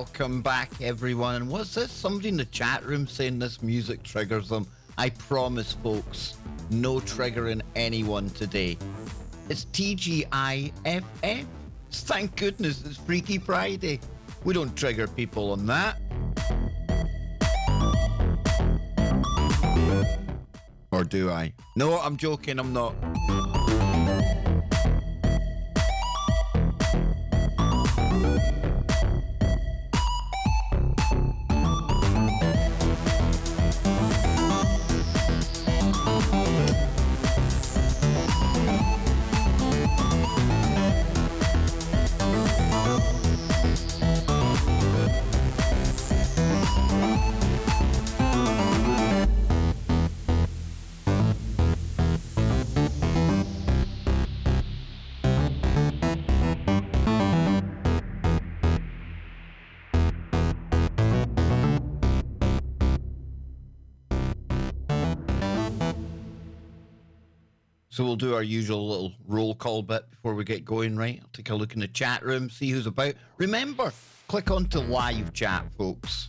Welcome back, everyone. And what's this? Somebody in the chat room saying this music triggers them. I promise, folks, no triggering anyone today. It's TGIFF. Thank goodness it's Freaky Friday. We don't trigger people on that. Or do I? No, I'm joking, I'm not. So we'll do our usual little roll call bit before we get going, right? I'll take a look in the chat room, see who's about. Remember, click on to live chat, folks.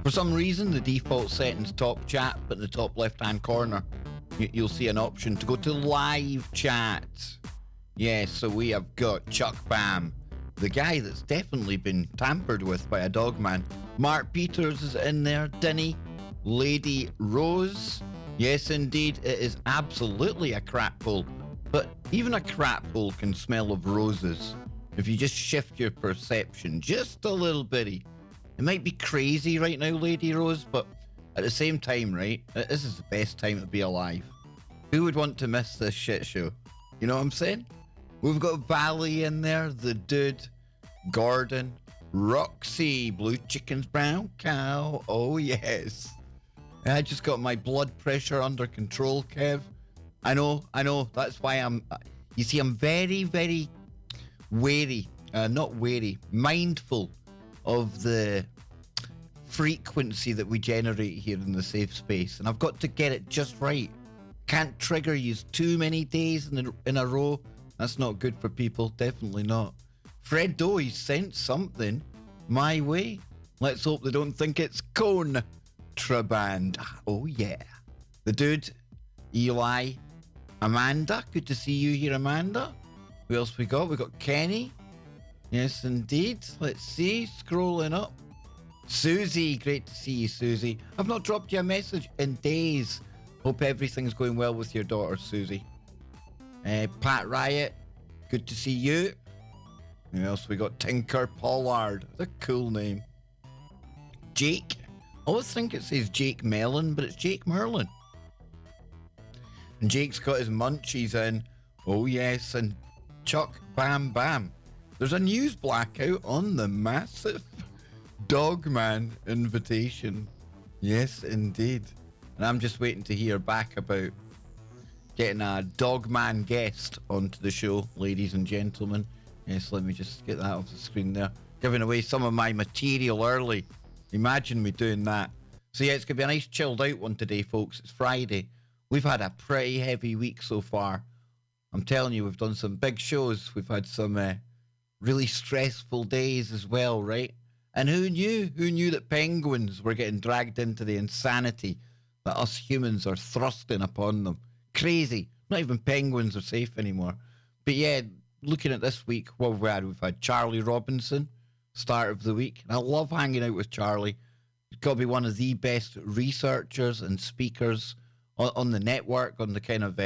For some reason, the default setting's top chat, but in the top left-hand corner, you'll see an option to go to live chat. Yes, so we have got Chuck Bam, the guy that's definitely been tampered with by a dog man. Mark Peters is in there, Dinny, Lady Rose. Yes, indeed, it is absolutely a crap hole. But even a crap hole can smell of roses if you just shift your perception just a little bitty. It might be crazy right now, Lady Rose, but at the same time, right, this is the best time to be alive. Who would want to miss this shit show? You know what I'm saying? We've got Valley in there, the dude, Gordon, Roxy, Blue Chickens, Brown Cow, oh yes. I just got my blood pressure under control, Kev. I know, that's why I'm very, very wary, mindful of the frequency that we generate here in the safe space. And I've got to get it just right. Can't trigger you too many days in a row. That's not good for people, definitely not. Fred Doe, he sent something my way. Let's hope they don't think it's contraband. Oh yeah. The dude, Eli, Amanda. Good to see you here, Amanda. Who else we got? We got Kenny. Yes, indeed. Let's see. Scrolling up. Susie. Great to see you, Susie. I've not dropped you a message in days. Hope everything's going well with your daughter, Susie. Pat Riot. Good to see you. Who else we got? Tinker Pollard. That's a cool name. Jake. I always think it says Jake Mellon, but it's Jake Merlin. And Jake's got his munchies in. Oh yes, and Chuck Bam Bam. There's a news blackout on the massive Dogman invitation. Yes, indeed. And I'm just waiting to hear back about getting a Dogman guest onto the show, ladies and gentlemen. Yes, let me just get that off the screen there. Giving away some of my material early. Imagine me doing that. So yeah, it's going to be a nice chilled out one today, folks. It's Friday. We've had a pretty heavy week so far. I'm telling you, we've done some big shows. We've had some really stressful days as well, right? And who knew? Who knew that penguins were getting dragged into the insanity that us humans are thrusting upon them? Crazy. Not even penguins are safe anymore. But yeah, looking at this week, what have we had? We've had Charlie Robinson, start of the week. And I love hanging out with Charlie. He's got to be one of the best researchers and speakers on the network, on the kind of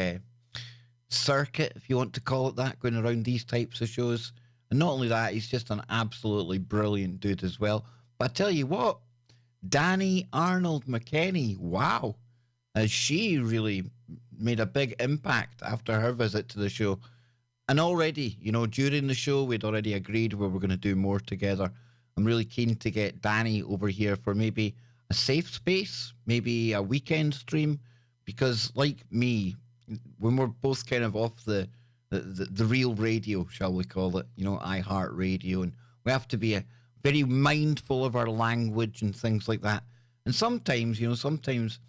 circuit, if you want to call it that, going around these types of shows. And not only that, he's just an absolutely brilliant dude as well. But I tell you what, Danny Arnold McKenney, wow, has she really made a big impact after her visit to the show. And already, you know, during the show, we'd already agreed we were going to do more together. I'm really keen to get Danny over here for maybe a safe space, maybe a weekend stream, because like me, when we're both kind of off the real radio, shall we call it, you know, iHeartRadio, and we have to be very mindful of our language and things like that. And sometimes, you know, sometimes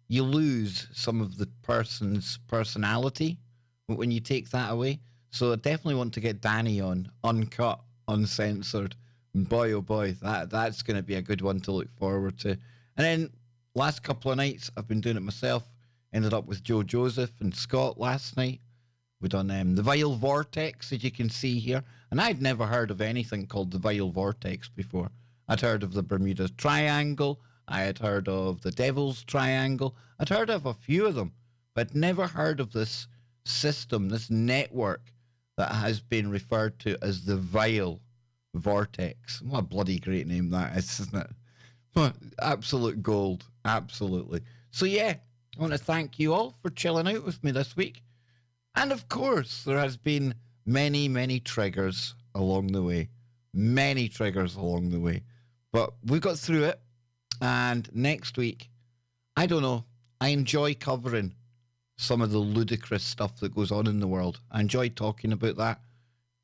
you lose some of the person's personality when you take that away. So I definitely want to get Danny on, uncut, uncensored, And boy, oh boy, that's going to be a good one to look forward to. And then last couple of nights, I've been doing it myself. Ended up with Joe Joseph and Scott last night. We done the Vile Vortex, as you can see here. And I'd never heard of anything called the Vile Vortex before. I'd heard of the Bermuda Triangle. I had heard of the Devil's Triangle. I'd heard of a few of them, but never heard of this system, this network that has been referred to as the Vile Vortex. What a bloody great name that is, isn't it? Absolute gold. Absolutely. So yeah, I want to thank you all for chilling out with me this week. And of course, there has been many, many triggers along the way. Many triggers along the way. But we got through it. And next week, I don't know, I enjoy covering some of the ludicrous stuff that goes on in the world. I enjoy talking about that.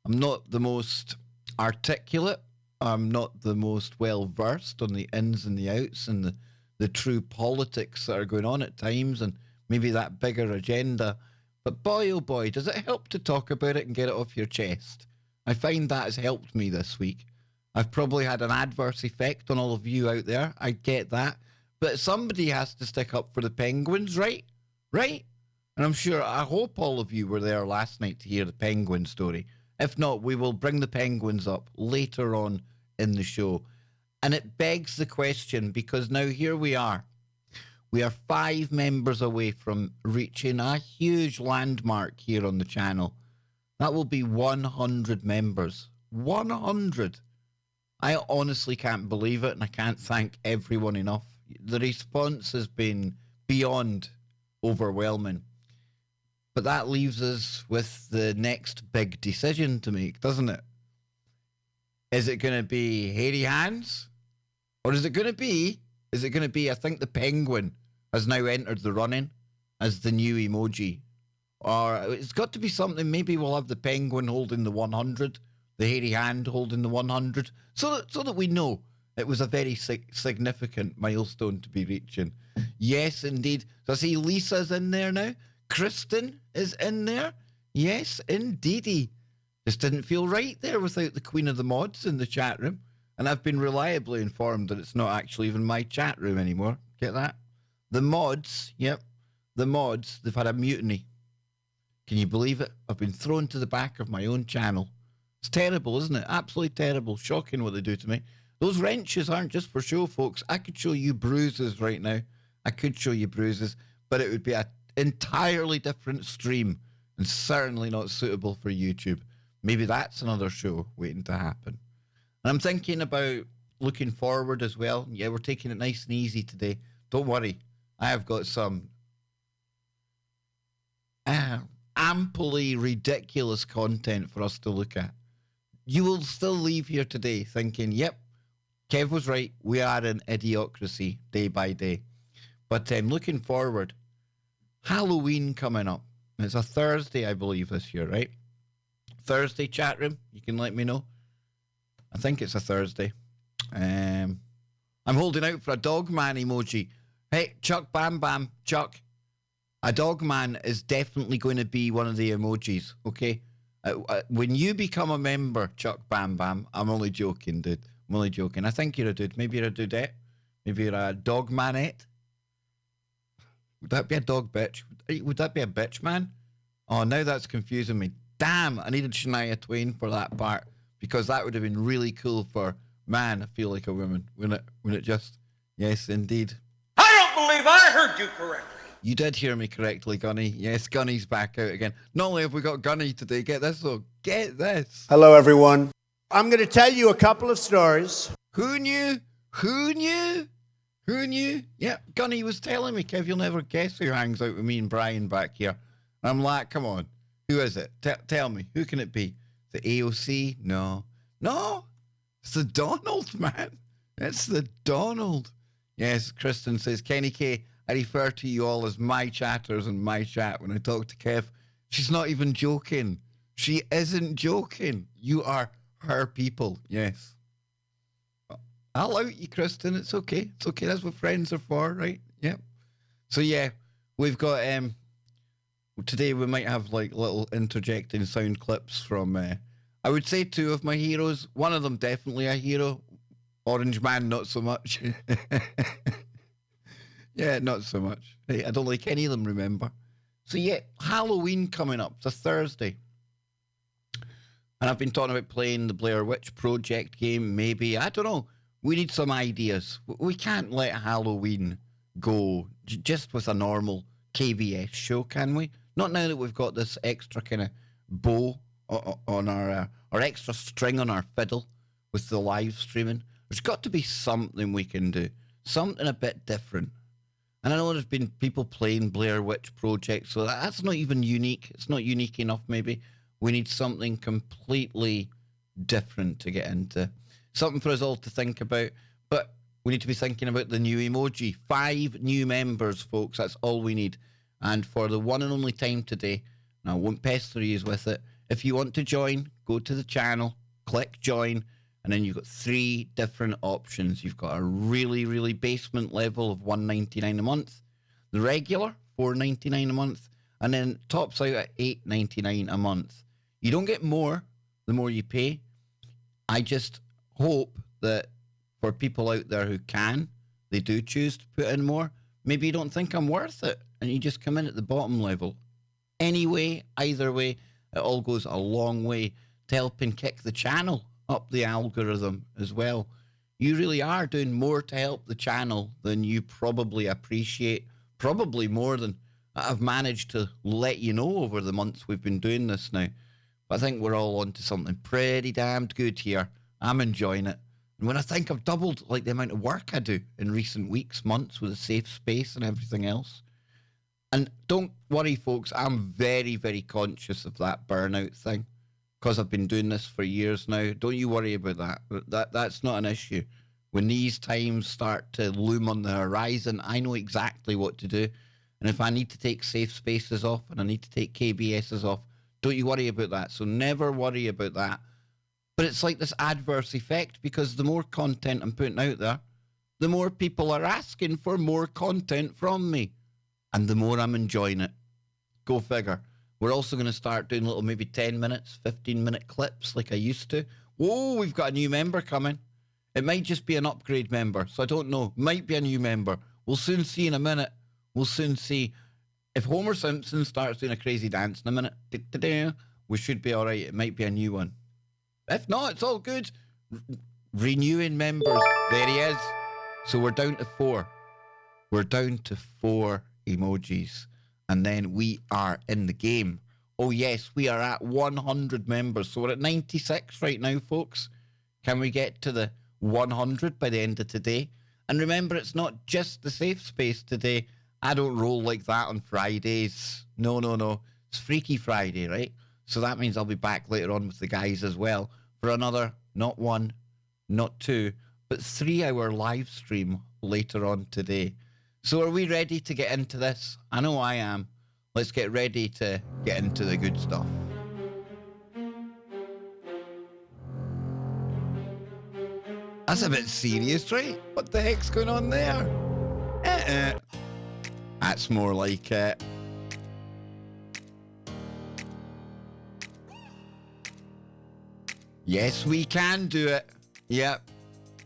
I'm not the most articulate. I'm not the most well-versed on the ins and the outs and the true politics that are going on at times and maybe that bigger agenda. But boy, oh boy, does it help to talk about it and get it off your chest. I find that has helped me this week. I've probably had an adverse effect on all of you out there. I get that. But somebody has to stick up for the Penguins, right? Right? And I'm sure, I hope all of you were there last night to hear the Penguin story. If not, we will bring the Penguins up later on in the show. And it begs the question, because now here we are. We are 5 members away from reaching a huge landmark here on the channel. That will be 100 members. 100. I honestly can't believe it, and I can't thank everyone enough. The response has been beyond overwhelming. But that leaves us with the next big decision to make, doesn't it? Is it going to be hairy hands? Or is it going to be, I think the penguin has now entered the running as the new emoji. Or it's got to be something, maybe we'll have the penguin holding the 100, the hairy hand holding the 100, so that we know it was a very significant milestone to be reaching. Yes, indeed. So I see Lisa's in there now. Kristen is in there. Yes, indeedy. Just didn't feel right there without the Queen of the Mods in the chat room. And I've been reliably informed that it's not actually even my chat room anymore. Get that? The mods, yep, the mods, they've had a mutiny. Can you believe it? I've been thrown to the back of my own channel. It's terrible, isn't it? Absolutely terrible. Shocking what they do to me. Those wrenches aren't just for show, folks. I could show you bruises right now. I could show you bruises, but it would be an entirely different stream and certainly not suitable for YouTube. Maybe that's another show waiting to happen. And I'm thinking about looking forward as well. Yeah, we're taking it nice and easy today. Don't worry. I have got some amply ridiculous content for us to look at. You will still leave here today thinking, yep, Kev was right. We are in idiocracy day by day. But looking forward, Halloween coming up. It's a Thursday, I believe, this year, right? Thursday chat room. You can let me know. I think it's a Thursday. I'm holding out for a dog man emoji. Hey, Chuck Bam Bam, Chuck. A dog man is definitely going to be one of the emojis, okay? When you become a member, Chuck Bam Bam, I'm only joking, dude. I'm only joking. I think you're a dude. Maybe you're a dudette. Maybe you're a dog manette. Would that be a dog bitch? Would that be a bitch man? Oh, now that's confusing me. Damn, I needed Shania Twain for that part because that would have been really cool for man, I feel like a woman. Wouldn't it just? Yes, indeed. I don't believe I heard you correctly. You did hear me correctly, Gunny. Yes, Gunny's back out again. Not only have we got Gunny today, get this though. Get this. Hello, everyone. I'm going to tell you a couple of stories. Who knew? Who knew? Who knew? Yeah, Gunny was telling me, Kev, you'll never guess who hangs out with me and Brian back here. And I'm like, come on. Who is it? Tell me. Who can it be? The AOC? No. No. It's the Donald, man. It's the Donald. Yes, Kristen says, Kenny K, I refer to you all as my chatters in my chat when I talk to Kev. She's not even joking. She isn't joking. You are her people. Yes. I'll out you, Kristen. It's okay. It's okay. That's what friends are for, right? Yep. So, yeah, we've got... today we might have like little interjecting sound clips from I would say two of my heroes. One of them definitely a hero. Orange Man, not so much. Yeah, not so much. Hey, I don't like any of them, remember? So yeah, Halloween coming up. It's a Thursday. And I've been talking about playing the Blair Witch Project game, maybe. I don't know. We need some ideas. We can't let Halloween go just with a normal KBS show, can we? Not now that we've got this extra kind of bow on our or extra string on our fiddle with the live streaming. There's got to be something we can do, something a bit different. And I know there's been people playing Blair Witch Project, so that's not even unique. It's not unique enough, maybe. We need something completely different to get into. Something for us all to think about. But we need to be thinking about the new emoji. 5 new members, folks. That's all we need. And for the one and only time today, and I won't pester you with it, if you want to join, go to the channel, click join, and then you've got 3 different options. You've got a really, really basement level of $1.99 a month, the regular $4.99 a month, and then tops out at $8.99 a month. You don't get more the more you pay. I just hope that for people out there who can, they do choose to put in more. Maybe you don't think I'm worth it, and you just come in at the bottom level. Anyway, either way, it all goes a long way to helping kick the channel up the algorithm as well. You really are doing more to help the channel than you probably appreciate, probably more than I've managed to let you know over the months we've been doing this now. But I think we're all onto something pretty damned good here. I'm enjoying it. And when I think I've doubled like the amount of work I do in recent weeks, months with a safe space and everything else. And don't worry, folks, I'm very, very conscious of that burnout thing because I've been doing this for years now. Don't you worry about that. That's not an issue. When these times start to loom on the horizon, I know exactly what to do. And if I need to take safe spaces off and I need to take KBSs off, don't you worry about that. So never worry about that. But it's like this adverse effect because the more content I'm putting out there, the more people are asking for more content from me. And the more I'm enjoying it. Go figure. We're also going to start doing little maybe 10 minutes, 15-minute clips like I used to. Whoa, we've got a new member coming. It might just be an upgrade member, so I don't know. Might be a new member. We'll soon see in a minute. We'll soon see. If Homer Simpson starts doing a crazy dance in a minute, we should be all right. It might be a new one. If not, it's all good. Renewing members. There he is. So we're down to 4. We're down to 4 emojis. And then we are in the game. Oh, yes, we are at 100 members. So we're at 96 right now, folks. Can we get to the 100 by the end of today? And remember, it's not just the safe space today. I don't roll like that on Fridays. No. It's Freaky Friday, right? So that means I'll be back later on with the guys as well for another, not 1, not 2, but 3-hour live stream later on today. So are we ready to get into this? I know I am. Let's get ready to get into the good stuff. That's a bit serious, right? What the heck's going on there? That's more like it. Yes, we can do it. Yep.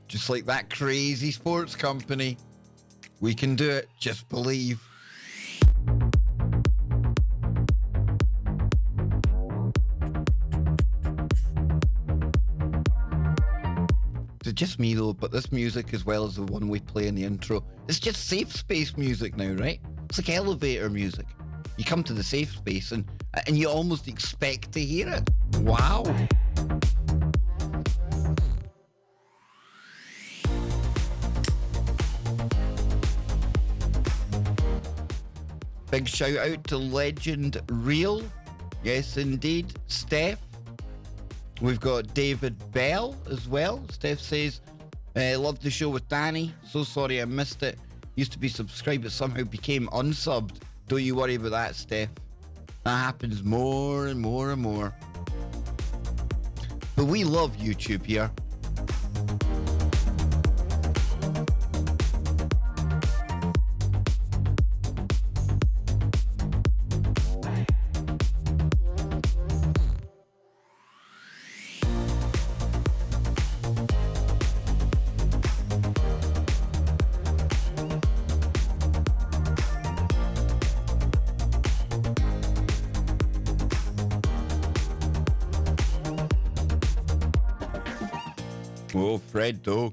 Just like that crazy sports company. We can do it. Just believe. It's just me though, but this music as well as the one we play in the intro, it's just safe space music now, right? It's like elevator music. You come to the safe space and you almost expect to hear it. Wow. Big shout out to Legend Real. Yes, indeed. Steph. We've got David Bell as well. Steph says, love the show with Danny. So sorry I missed it. Used to be subscribed but somehow became unsubbed. Don't you worry about that, Steph. That happens more and more and more. But we love YouTube here. Oh, Fred, though.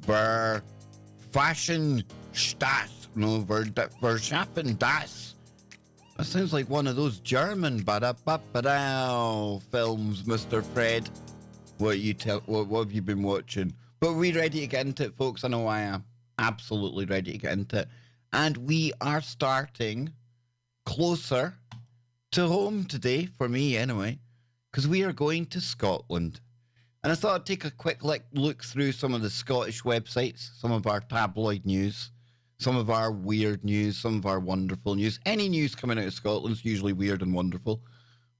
Ver Fashion Stats. No, Ver Schaffen Das. That sounds like one of those German ba-da-ba-ba-dow films, Mr. Fred. What have you been watching? But we ready to get into it, folks? I know I am. Absolutely ready to get into it. And we are starting closer to home today, for me anyway, because we are going to Scotland. And I thought I'd take a quick look through some of the Scottish websites, some of our tabloid news, some of our weird news, some of our wonderful news. Any news coming out of Scotland is usually weird and wonderful.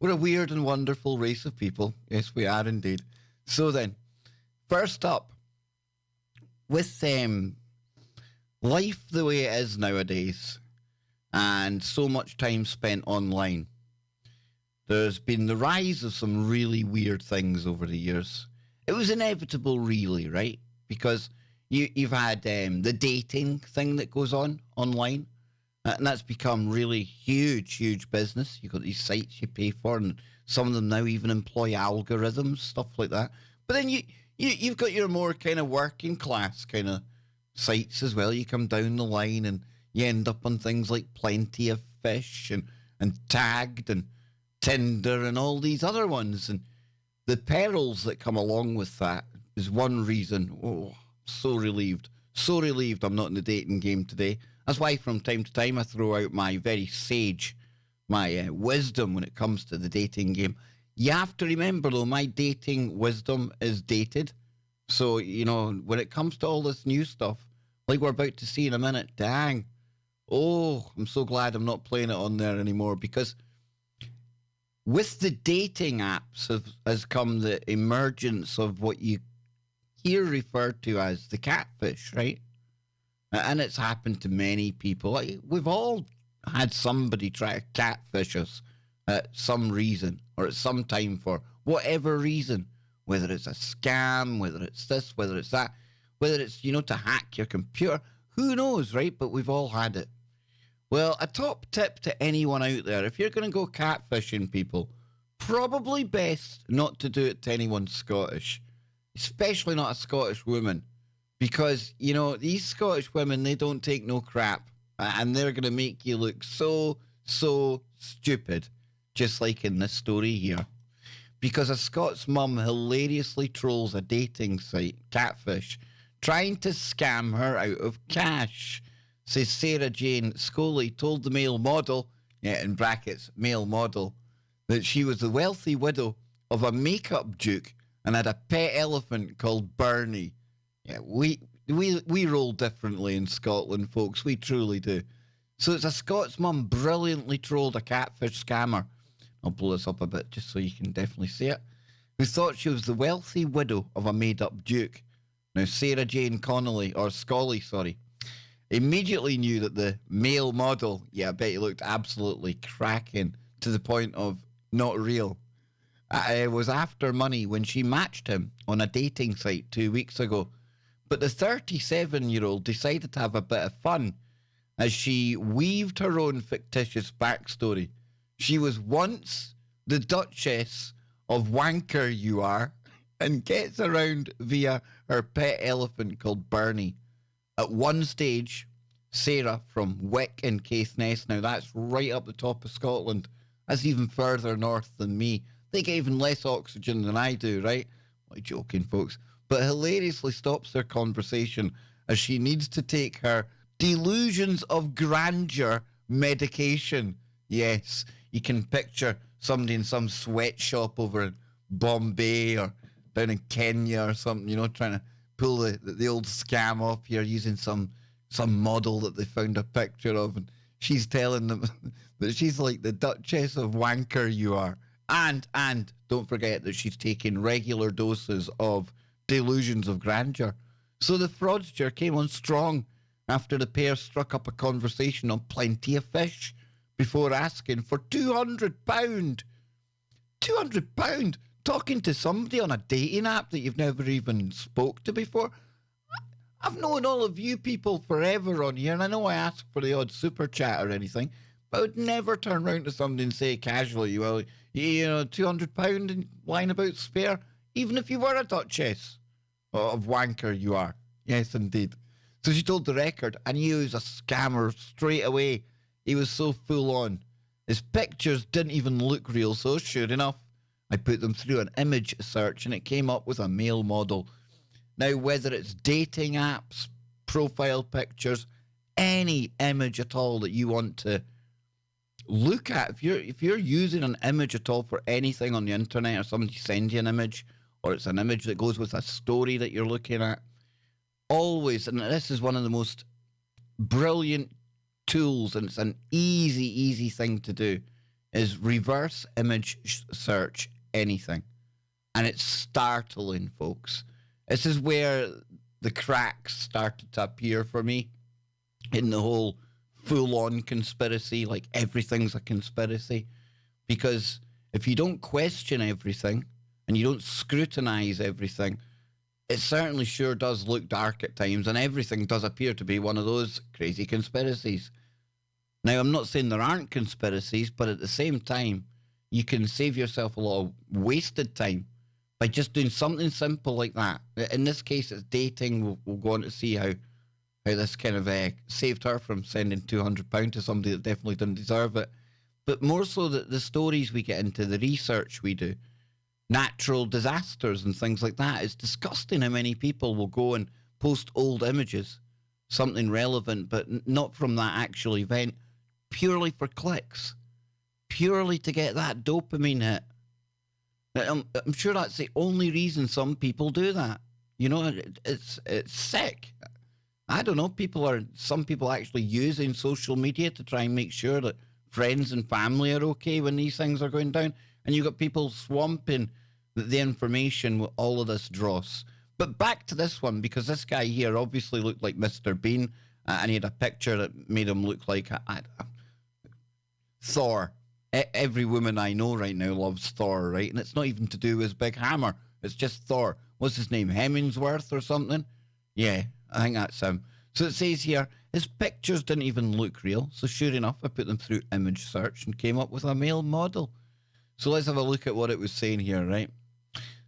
We're a weird and wonderful race of people. Yes, we are indeed. So then, first up, with life the way it is nowadays, and so much time spent online, there's been the rise of some really weird things over the years. It was inevitable, really, right? Because you've had the dating thing that goes on online, and that's become really huge business. You've got these sites you pay for, and some of them now even employ algorithms, stuff like that. But then you've got your more kind of working class kind of sites as well. You come down the line and you end up on things like Plenty of Fish and Tagged and Tinder and all these other ones. And the perils that come along with that is one reason. Oh, so relieved I'm not in the dating game today. That's why from time to time I throw out my very sage, my wisdom when it comes to the dating game. You have to remember, though, my dating wisdom is dated. So, when it comes to all this new stuff, like we're about to see in a minute, dang. Oh, I'm so glad I'm not playing it on there anymore, because with the dating apps has come the emergence of what you hear referred to as the catfish, right? And it's happened to many people. We've all had somebody try to catfish us at some reason or at some time for whatever reason, whether it's a scam, whether it's this, whether it's that, whether it's, to hack your computer, who knows, right? But we've all had it. Well, a top tip to anyone out there, if you're going to go catfishing people, probably best not to do it to anyone Scottish, especially not a Scottish woman, because, these Scottish women, they don't take no crap, and they're going to make you look so stupid, just like in this story here. Because a Scots mum hilariously trolls a dating site, Catfish, trying to scam her out of cash. Says Sarah Jane Scully told the Mail model, in brackets, Mail model, that she was the wealthy widow of a makeup duke and had a pet elephant called Bernie. Yeah, we roll differently in Scotland, folks. We truly do. So it's a Scots mum brilliantly trolled a catfish scammer. I'll blow this up a bit just so you can definitely see it. Who thought she was the wealthy widow of a made-up duke. Now, Sarah Jane Scully, immediately knew that the male model, I bet he looked absolutely cracking to the point of not real. It was after money when she matched him on a dating site 2 weeks ago. But the 37-year-old decided to have a bit of fun as she weaved her own fictitious backstory. She was once the Duchess of Wanker You Are and gets around via her pet elephant called Bernie. At one stage, Sarah from Wick in Caithness, now that's right up the top of Scotland. That's even further north than me. They get even less oxygen than I do, right? I'm joking, folks. But hilariously stops their conversation as she needs to take her delusions of grandeur medication. Yes, you can picture somebody in some sweatshop over in Bombay or down in Kenya or something, trying to pull the old scam off here using some model that they found a picture of, and she's telling them that she's like the Duchess of Wanker You Are. And don't forget that she's taking regular doses of delusions of grandeur. So the fraudster came on strong after the pair struck up a conversation on Plenty of Fish before asking for £200. £200? Talking to somebody on a dating app that you've never even spoke to before? I've known all of you people forever on here, and I know I ask for the odd super chat or anything, but I would never turn round to somebody and say casually, well, £200 and lying about spare, even if you were a duchess. of wanker you are. Yes, indeed. So she told the Record, I knew he was a scammer straight away. He was so full on. His pictures didn't even look real, so sure enough, I put them through an image search and it came up with a male model. Now, whether it's dating apps, profile pictures, any image at all that you want to look at, if you're using an image at all for anything on the internet, or somebody sends you an image, or it's an image that goes with a story that you're looking at, always, and this is one of the most brilliant tools, and it's an easy thing to do, is reverse image search anything. And it's startling, folks. This is where the cracks started to appear for me in the whole full-on conspiracy, like everything's a conspiracy. Because if you don't question everything and you don't scrutinize everything, it certainly sure does look dark at times, and everything does appear to be one of those crazy conspiracies. Now, I'm not saying there aren't conspiracies, but at the same time, you can save yourself a lot of wasted time by just doing something simple like that. In this case, it's dating. We'll go on to see how this kind of saved her from sending £200 to somebody that definitely didn't deserve it. But more so the stories we get into, the research we do, natural disasters and things like that. It's disgusting how many people will go and post old images, something relevant, but not from that actual event, purely for clicks, purely to get that dopamine hit. I'm sure that's the only reason some people do that. You know, it's sick. I don't know. Some people actually using social media to try and make sure that friends and family are okay when these things are going down. And you've got people swamping the information with all of this dross. But back to this one, because this guy here obviously looked like Mr. Bean, and he had a picture that made him look like Thor. Every woman I know right now loves Thor, right? And it's not even to do with his big hammer. It's just Thor. What's his name? Hemmingsworth or something? Yeah, I think that's him. So it says here, his pictures didn't even look real. So sure enough, I put them through image search and came up with a male model. So let's have a look at what it was saying here, right?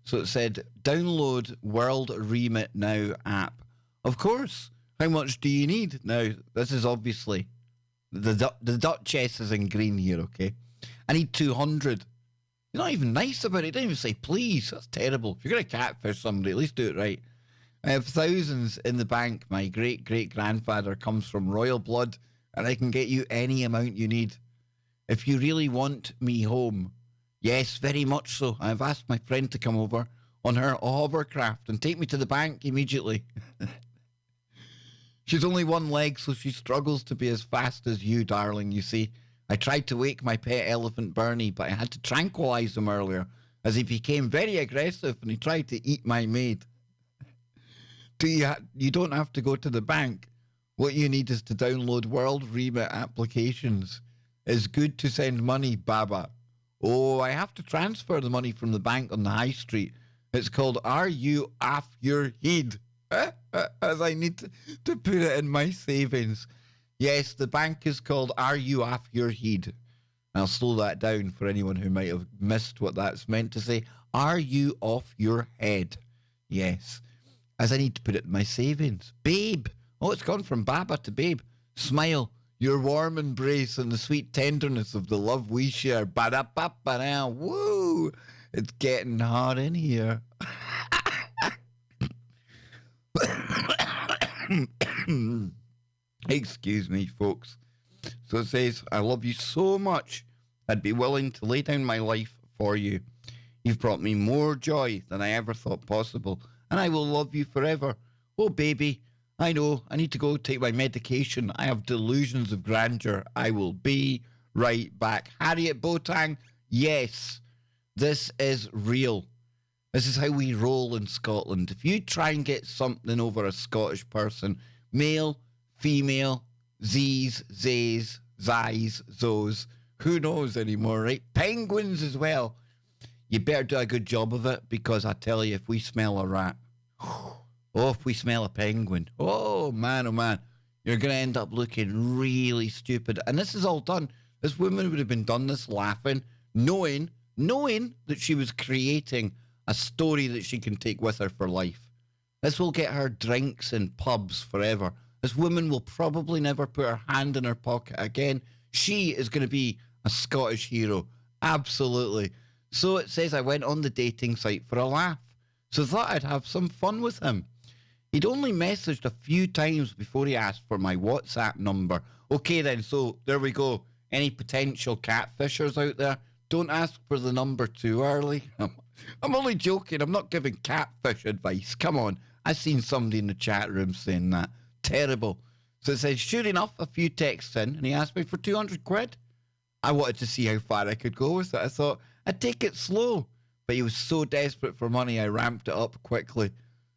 So it said, download World Remit Now app. Of course. How much do you need? Now, this is obviously, the Duchess is in green here, okay? I need 200. You're not even nice about it. You don't even say please. That's terrible. If you're going to catfish somebody, at least do it right. I have thousands in the bank. My great-great-grandfather comes from royal blood, and I can get you any amount you need. If you really want me home, yes, very much so. I've asked my friend to come over on her hovercraft and take me to the bank immediately. She's only one leg, so she struggles to be as fast as you, darling, you see. I tried to wake my pet elephant Bernie, but I had to tranquilize him earlier as he became very aggressive and he tried to eat my maid. You don't have to go to the bank. What you need is to download World Remit applications. It's good to send money, Baba. Oh, I have to transfer the money from the bank on the high street. It's called Are You Off Your Head? As I need to put it in my savings. Yes, the bank is called Are You Off Your Head? I'll slow that down for anyone who might have missed what that's meant to say. Are you off your head? Yes. As I need to put it in my savings. Babe. Oh, it's gone from Baba to Babe. Smile. Your warm embrace and the sweet tenderness of the love we share. Ba-da-ba-ba-da. Woo! It's getting hot in here. Excuse me, folks. So it says, I love you so much, I'd be willing to lay down my life for you. You've brought me more joy than I ever thought possible, and I will love you forever. Oh, baby, I know, I need to go take my medication. I have delusions of grandeur. I will be right back. Harriet Botang, yes, this is real. This is how we roll in Scotland. If you try and get something over a Scottish person, male, female, Z's, Zays, Zys, Zos, who knows anymore, right? Penguins as well. You better do a good job of it, because I tell you, if we smell a rat, if we smell a penguin, oh man, you're going to end up looking really stupid. And this is all done. This woman would have been done this laughing, knowing that she was creating a story that she can take with her for life. This will get her drinks in pubs forever. This woman will probably never put her hand in her pocket again. She is going to be a Scottish hero. Absolutely. So it says I went on the dating site for a laugh. So I thought I'd have some fun with him. He'd only messaged a few times before he asked for my WhatsApp number. Okay then, so there we go. Any potential catfishers out there, don't ask for the number too early. I'm only joking. I'm not giving catfish advice. Come on. I've seen somebody in the chat room saying that. Terrible. So it says, sure enough, a few texts in, and he asked me for 200 quid. I wanted to see how far I could go with it. I thought, I'd take it slow. But he was so desperate for money, I ramped it up quickly.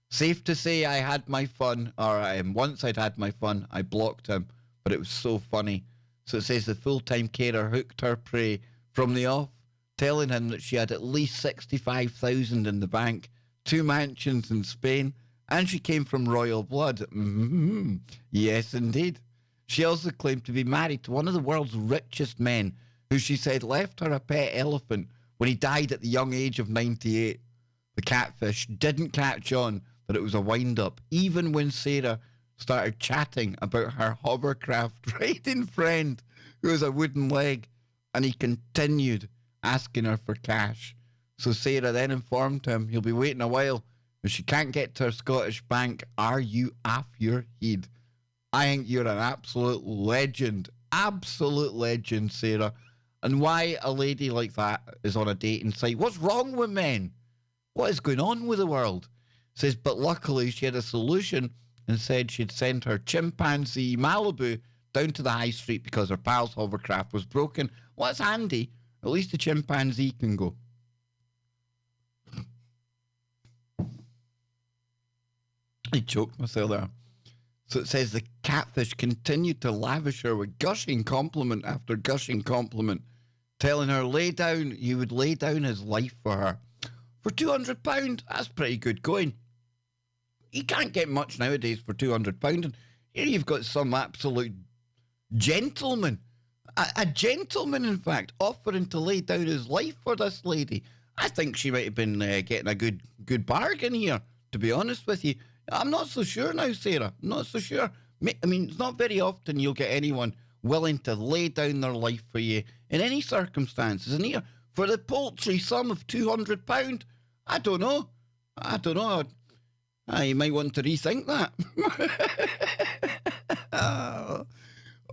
Safe to say I had my fun, or once I'd had my fun, I blocked him. But it was so funny. So it says the full-time carer hooked her prey from the off, telling him that she had at least 65,000 in the bank, 2 mansions in Spain, and she came from royal blood. Mm-hmm. Yes, indeed. She also claimed to be married to one of the world's richest men, who she said left her a pet elephant when he died at the young age of 98. The catfish didn't catch on that it was a wind-up, even when Sarah started chatting about her hovercraft riding friend who has a wooden leg, and he continued asking her for cash. So Sarah then informed him he'll be waiting a while. If she can't get to her Scottish bank, are you off your head? I think you're an absolute legend, Sarah. And why a lady like that is on a dating site? What's wrong with men? What is going on with the world? Says, but luckily she had a solution and said she'd send her chimpanzee Malibu down to the high street because her pal's hovercraft was broken. Well, that's handy. At least the chimpanzee can go. I choked myself there. So it says the catfish continued to lavish her with gushing compliment after gushing compliment, telling her he would lay down his life for her. For £200, that's pretty good going. You can't get much nowadays for £200. And here you've got some absolute gentleman, a gentleman, in fact, offering to lay down his life for this lady. I think she might have been getting a good bargain here, to be honest with you. I'm not so sure now, Sarah. I'm not so sure. I mean, it's not very often you'll get anyone willing to lay down their life for you in any circumstances. And here, for the paltry sum of £200, I don't know. You might want to rethink that.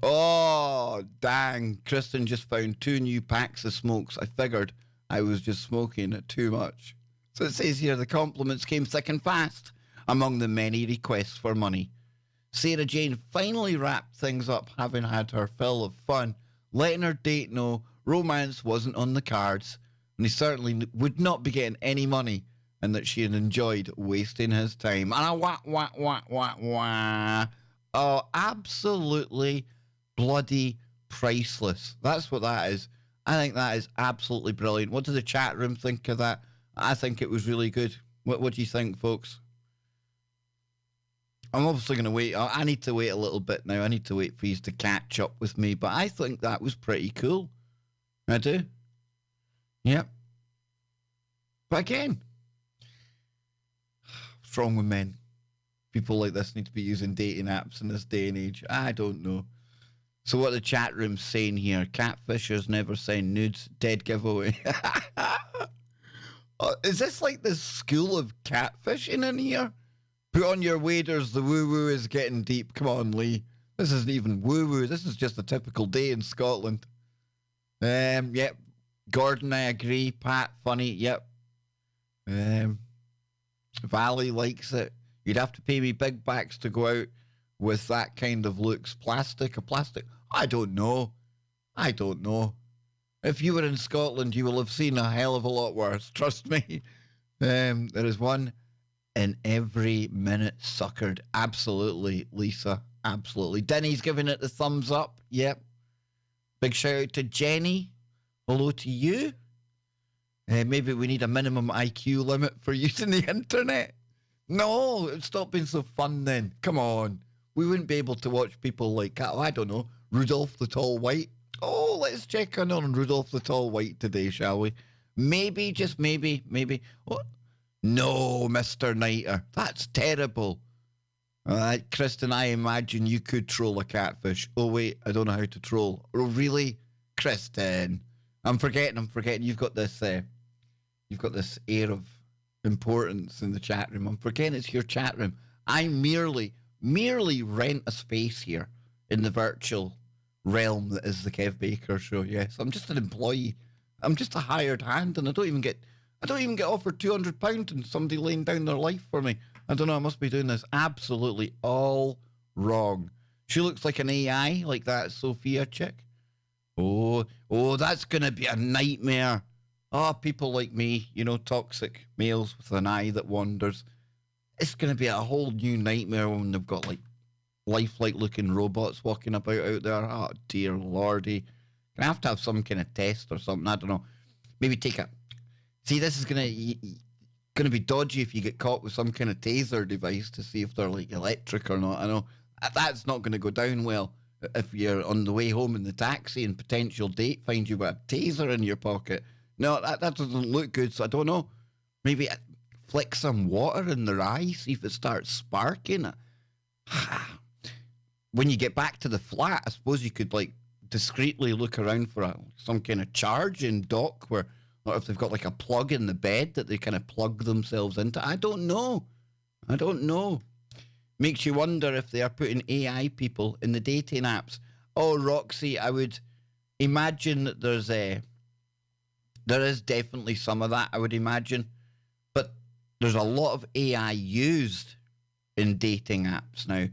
Oh, dang. Kristen just found 2 new packs of smokes. I figured I was just smoking too much. So it says here the compliments came thick and fast among the many requests for money. Sarah Jane finally wrapped things up, having had her fill of fun, letting her date know romance wasn't on the cards, and he certainly would not be getting any money, and that she had enjoyed wasting his time. Oh, absolutely bloody priceless. That's what that is. I think that is absolutely brilliant. What does the chat room think of that? I think it was really good. What do you think, folks? I'm obviously going to wait. I need to wait a little bit now. I need to wait for you to catch up with me. But I think that was pretty cool. I do. Yep. But again, what's wrong with men? People like this need to be using dating apps in this day and age. I don't know. So what the chat room's saying here, catfishers never send nudes, dead giveaway. Is this like the school of catfishing in here? Put on your waders, the woo-woo is getting deep. Come on, Lee. This isn't even woo-woo. This is just a typical day in Scotland. Yep. Gordon, I agree. Pat, funny. Yep. Valley likes it. You'd have to pay me big bucks to go out with that kind of looks. Plastic. I don't know. If you were in Scotland, you will have seen a hell of a lot worse. Trust me. There is one in every minute suckered. Absolutely, Lisa. Absolutely. Denny's giving it the thumbs up. Yep. Big shout out to Jenny. Hello to you. Maybe we need a minimum IQ limit for using the internet. No, stop being so fun then. Come on. We wouldn't be able to watch people like, I don't know, Rudolph the Tall White. Oh, let's check in on Rudolph the Tall White today, shall we? Maybe, just maybe. What? No, Mr. Nighter, that's terrible. Kristen, I imagine you could troll a catfish. Oh wait, I don't know how to troll. Oh really, Kristen? I'm forgetting. You've got this air of importance in the chat room. I'm forgetting it's your chat room. I merely rent a space here in the virtual realm that is the Kev Baker Show. Yes, I'm just an employee. I'm just a hired hand, and I don't even get offered £200 and somebody laying down their life for me. I don't know. I must be doing this absolutely all wrong. She looks like an AI, like that Sophia chick. Oh, that's gonna be a nightmare. Oh, people like me, toxic males with an eye that wanders. It's gonna be a whole new nightmare when they've got like lifelike looking robots walking about out there. Oh dear lordy. Gonna have to have some kind of test or something. I don't know. Maybe take a. See, this is gonna be dodgy if you get caught with some kind of taser device to see if they're like electric or not. I know that's not going to go down well if you're on the way home in the taxi and potential date finds you with a taser in your pocket. No, that doesn't look good. So I don't know. Maybe flick some water in their eye, see if it starts sparking. When you get back to the flat, I suppose you could like discreetly look around for some kind of charging dock where, or if they've got like a plug in the bed that they kind of plug themselves into. I don't know. Makes you wonder if they are putting AI people in the dating apps. Oh, Roxy, I would imagine that there is definitely some of that, I would imagine. But there's a lot of AI used in dating apps now.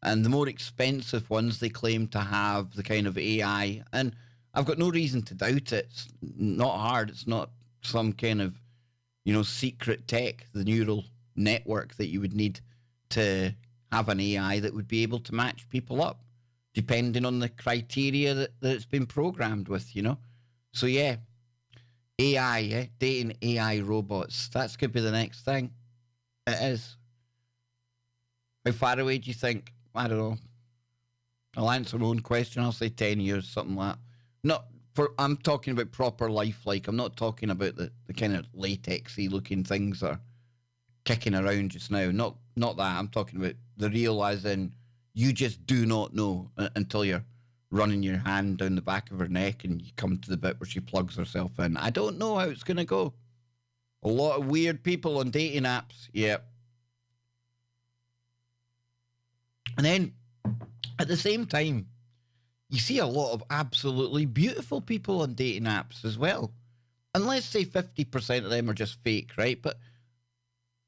And the more expensive ones, they claim to have the kind of AI. And I've got no reason to doubt it. It's not hard. It's not some kind of, secret tech, the neural network that you would need to have an AI that would be able to match people up, depending on the criteria that it's been programmed with, So yeah, AI, dating AI robots. That's going to be the next thing. It is. How far away do you think? I don't know. I'll answer my own question. I'll say 10 years, something like that. I'm talking about proper lifelike. I'm not talking about the kind of latexy looking things that are kicking around just now. Not that. I'm talking about the real, as in you just do not know until you're running your hand down the back of her neck and you come to the bit where she plugs herself in. I don't know how it's going to go. A lot of weird people on dating apps. Yep. And then at the same time, you see a lot of absolutely beautiful people on dating apps as well. And let's say 50% of them are just fake, right? But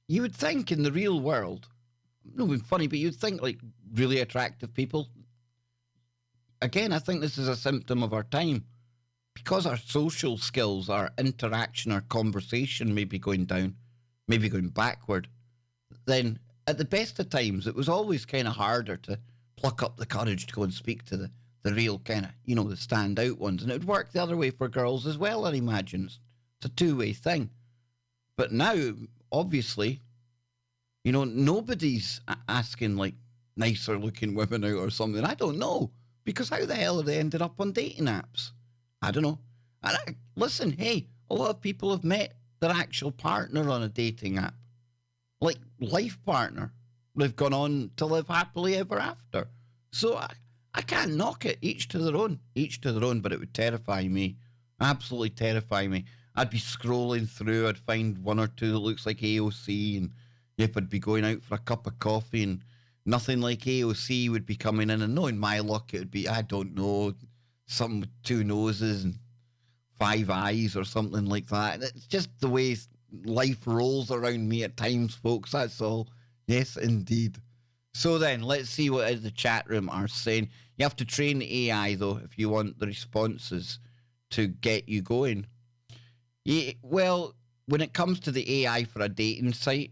you would think in the real world, not being funny, but you'd think like really attractive people. Again, I think this is a symptom of our time. Because our social skills, our interaction, our conversation may be going down, maybe going backward, then at the best of times, it was always kind of harder to pluck up the courage to go and speak to the real kind of, the standout ones. And it would work the other way for girls as well, I'd imagine. It's a two-way thing. But now, obviously, nobody's asking like nicer looking women out or something. I don't know. Because how the hell have they ended up on dating apps? I don't know. And listen, hey, a lot of people have met their actual partner on a dating app. Like life partner. They've gone on to live happily ever after. So I can't knock it. Each to their own. But it would terrify me. Absolutely terrify me. I'd be scrolling through. I'd find one or two that looks like AOC. And yep, I'd be going out for a cup of coffee. And nothing like AOC would be coming in. And knowing my luck, it would be, I don't know, something with two noses and five eyes or something like that. It's just the way life rolls around me at times, folks. That's all. Yes, indeed. So then, let's see what the chat room are saying. You have to train the AI, though, if you want the responses to get you going. Yeah, well, when it comes to the AI for a dating site,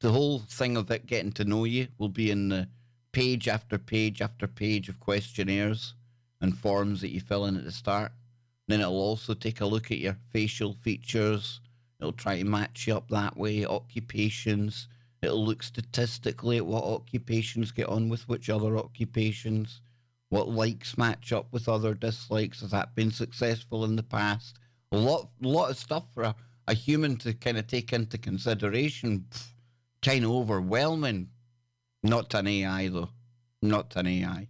the whole thing of it getting to know you will be in the page after page after page of questionnaires and forms that you fill in at the start. Then it'll also take a look at your facial features. It'll try to match you up that way. Occupations. It'll look statistically at what occupations get on with which other occupations. What likes match up with other dislikes. Has that been successful in the past? A lot of stuff for a human to kind of take into consideration, kind of overwhelming. Not to an AI, though. Not to an AI.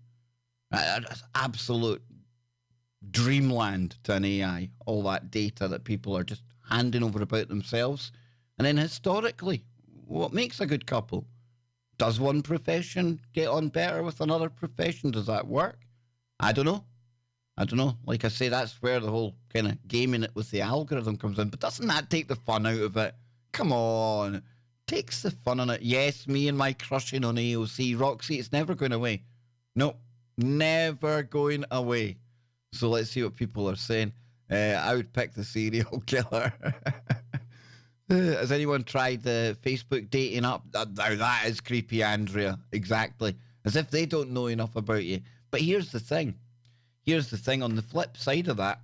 Absolute dreamland to an AI. All that data that people are just handing over about themselves. And then historically, what makes a good couple? Does one profession get on better with another profession? Does that work? I don't know. Like I say, that's where the whole kind of gaming it with the algorithm comes in. But doesn't that take the fun out of it? Come on. Takes the fun on it. Yes, me and my crushing on AOC. Roxy, it's never going away. No, never going away. So let's see what people are saying. I would pick the serial killer. Has anyone tried the Facebook dating up? Now that is creepy, Andrea. Exactly. As if they don't know enough about you. But here's the thing. On the flip side of that,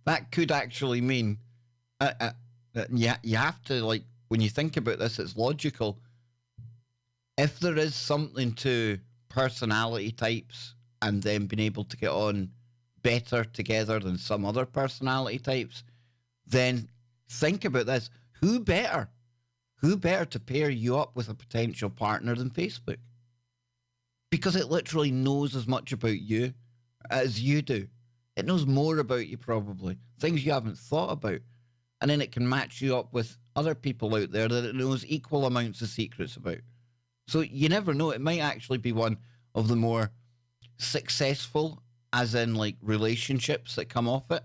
that could actually mean you have to, like, when you think about this, it's logical. If there is something to personality types and them being able to get on better together than some other personality types, then think about this. Who better to pair you up with a potential partner than Facebook? Because it literally knows as much about you as you do. It knows more about you, probably. Things you haven't thought about. And then it can match you up with other people out there that it knows equal amounts of secrets about. So you never know. It might actually be one of the more successful, as in like relationships that come off it.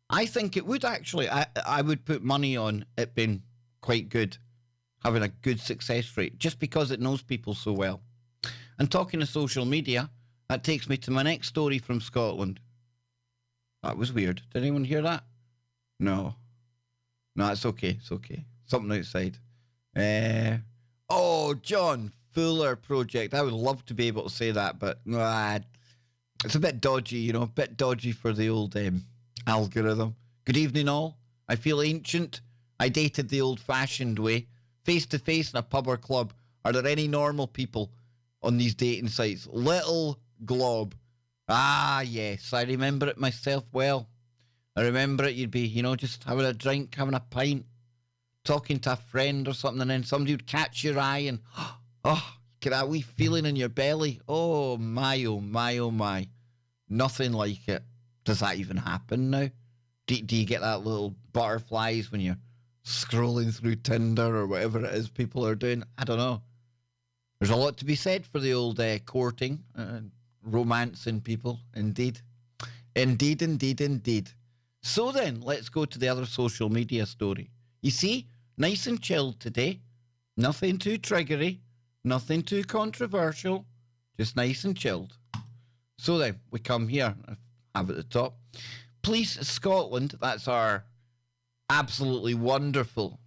I think it would actually. I would put money on it being quite good, having a good success rate, just because it knows people so well. And talking to social media, that takes me to my next story from Scotland. That was weird. Did anyone hear that? No, it's okay. It's okay. Something outside. John Fuller Project. I would love to be able to say that, but it's a bit dodgy, a bit dodgy for the old algorithm. Good evening, all. I feel ancient. I dated the old-fashioned way, face-to-face in a pub or club. Are there any normal people on these dating sites? Little Glob. Ah, yes, I remember it myself well. I remember it. You'd be, just having a drink, having a pint, talking to a friend or something, and then somebody would catch your eye and, get that wee feeling in your belly. Oh, my, oh, my, oh, my. Nothing like it. Does that even happen now? Do you get that little butterflies when you're scrolling through Tinder or whatever it is people are doing? I don't know. There's a lot to be said for the old courting, romancing people. Indeed. Indeed. So then, let's go to the other social media story. You see, nice and chilled today. Nothing too triggery. Nothing too controversial. Just nice and chilled. So then, we come here. I have at the top. Police Scotland, that's our absolutely wonderful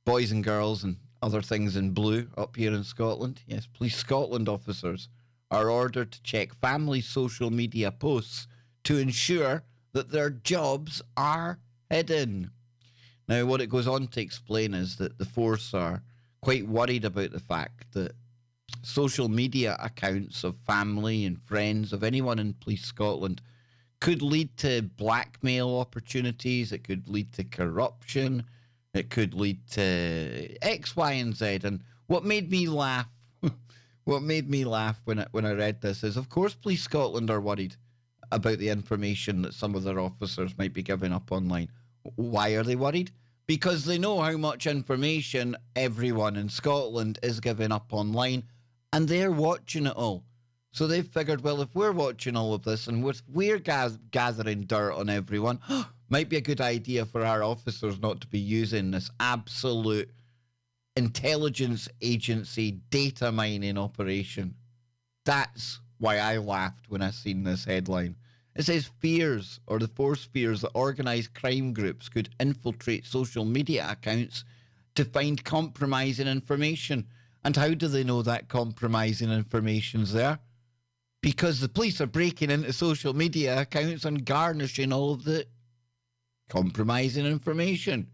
boys and girls and other things in blue up here in Scotland. Yes, Police Scotland officers are ordered to check families' social media posts to ensure that their jobs are hidden. Now, what it goes on to explain is that the force are quite worried about the fact that social media accounts of family and friends of anyone in Police Scotland could lead to blackmail opportunities. It could lead to corruption. It could lead to X, Y, and Z. And what made me laugh, when I read this is, of course, Police Scotland are worried about the information that some of their officers might be giving up online. Why are they worried? Because they know how much information everyone in Scotland is giving up online, and they're watching it all. So they've figured, well, if we're watching all of this and we're gathering dirt on everyone, might be a good idea for our officers not to be using this absolute intelligence agency data mining operation. That's why I laughed when I seen this headline. It says the force fears that organised crime groups could infiltrate social media accounts to find compromising information. And how do they know that compromising information's there? Because the police are breaking into social media accounts and garnishing all of the compromising information.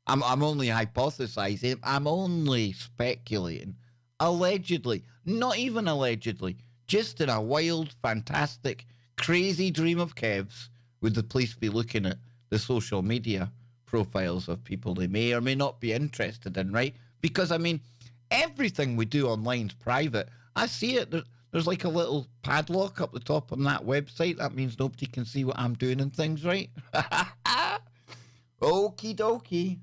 I'm only hypothesizing. I'm only speculating. Allegedly. Not even allegedly. Just in a wild, fantastic, crazy dream of Kev's would the police be looking at the social media profiles of people they may or may not be interested in, right? Because, I mean, everything we do online is private. I see it. There's like a little padlock up the top on that website. That means nobody can see what I'm doing and things, right? Okie dokie.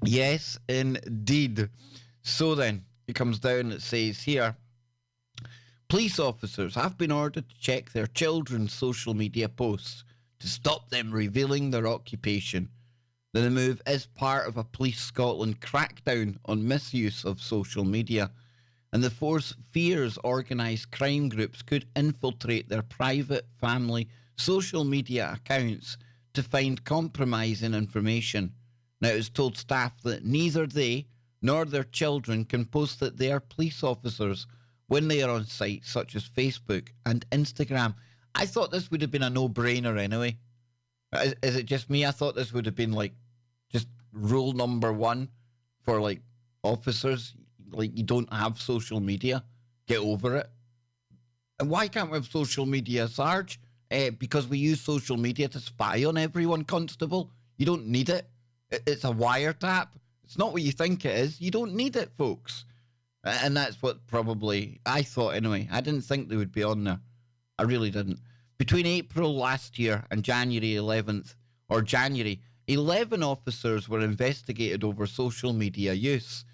Yes, indeed. So then, it comes down, it says here, police officers have been ordered to check their children's social media posts to stop them revealing their occupation. The move is part of a Police Scotland crackdown on misuse of social media, and the force fears organised crime groups could infiltrate their private, family, social media accounts to find compromising information. Now, it has told staff that neither they nor their children can post that they are police officers when they are on sites such as Facebook and Instagram. I thought this would have been a no-brainer anyway. Is it just me? I thought this would have been like just rule number one for like officers. Like, you don't have social media. Get over it. And why can't we have social media, Sarge? Because we use social media to spy on everyone, Constable. You don't need it. It's a wiretap. It's not what you think it is. You don't need it, folks. And that's what probably I thought anyway. I didn't think they would be on there. I really didn't. Between April last year and January 11th, or January, 11 officers were investigated over social media use.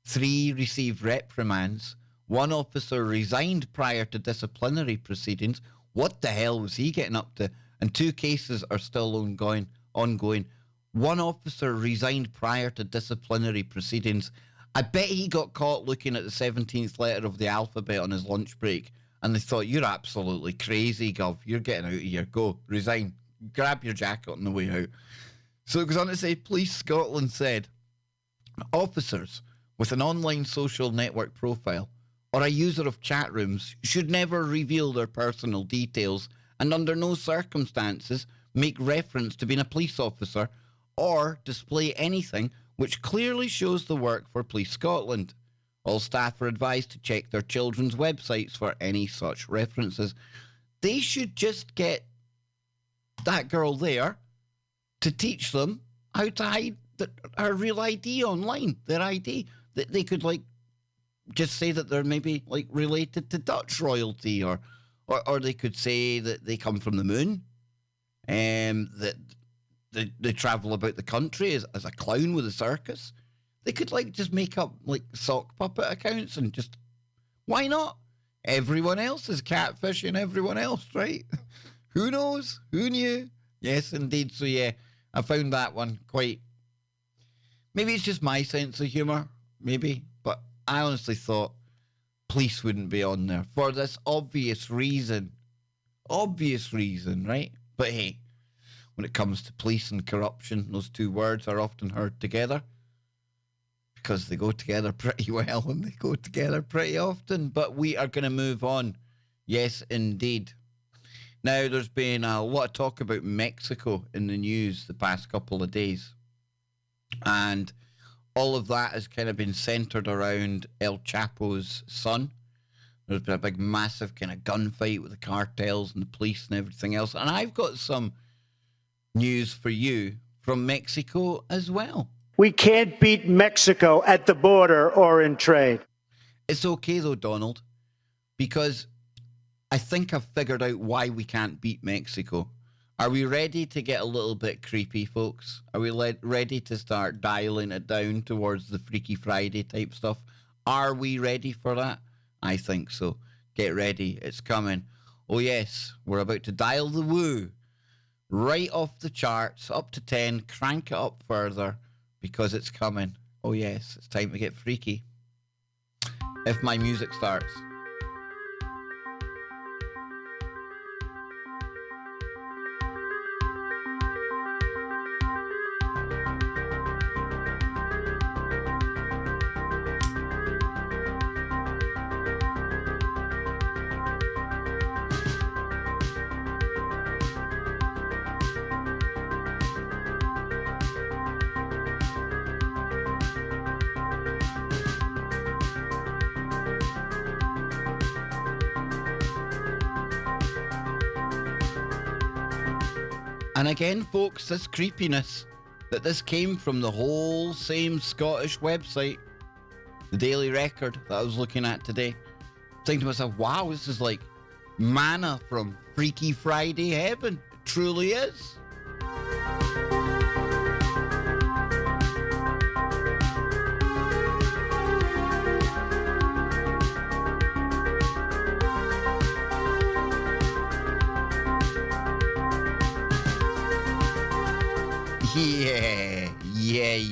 3 received reprimands. 1 officer resigned prior to disciplinary proceedings. What the hell was he getting up to? And 2 cases are still ongoing. 1 officer resigned prior to disciplinary proceedings. I bet he got caught looking at the 17th letter of the alphabet on his lunch break, and they thought, you're absolutely crazy, Gov. You're getting out of here. Go, resign. Grab your jacket on the way out. So it goes on to say, Police Scotland said, officers with an online social network profile or a user of chat rooms should never reveal their personal details and under no circumstances make reference to being a police officer or display anything which clearly shows the work for Police Scotland. All staff are advised to check their children's websites for any such references. They should just get that girl there to teach them how to hide her real ID online, their ID. That they could, like, just say that they're maybe, like, related to Dutch royalty, or they could say that they come from the moon, that they travel about the country as a clown with a circus. They could, like, just make up, like, sock puppet accounts and just... Why not? Everyone else is catfishing everyone else, right? Who knows? Who knew? Yes, indeed. So, yeah, I found that one quite... Maybe it's just my sense of humour, maybe. But I honestly thought police wouldn't be on there for this obvious reason. Obvious reason, right? But hey, when it comes to police and corruption, those 2 words are often heard together because they go together pretty well and they go together pretty often. But we are going to move on. Yes, indeed. Now, there's been a lot of talk about Mexico in the news the past couple of days. And all of that has kind of been centered around El Chapo's son. There's been a big, massive kind of gunfight with the cartels and the police and everything else. And I've got some news for you from Mexico as well. We can't beat Mexico at the border or in trade. It's okay, though, Donald, because I think I've figured out why we can't beat Mexico. Are we ready to get a little bit creepy, folks? Are we ready to start dialing it down towards the Freaky Friday type stuff? Are we ready for that? I think so. Get ready. It's coming. Oh, yes. We're about to dial the woo right off the charts, up to 10. Crank it up further because it's coming. Oh, yes. It's time to get freaky. If my music starts. And again, folks, this creepiness, that this came from the whole same Scottish website, the Daily Record that I was looking at today. Thinking to myself, wow, this is like manna from Freaky Friday heaven. It truly is. Yeah.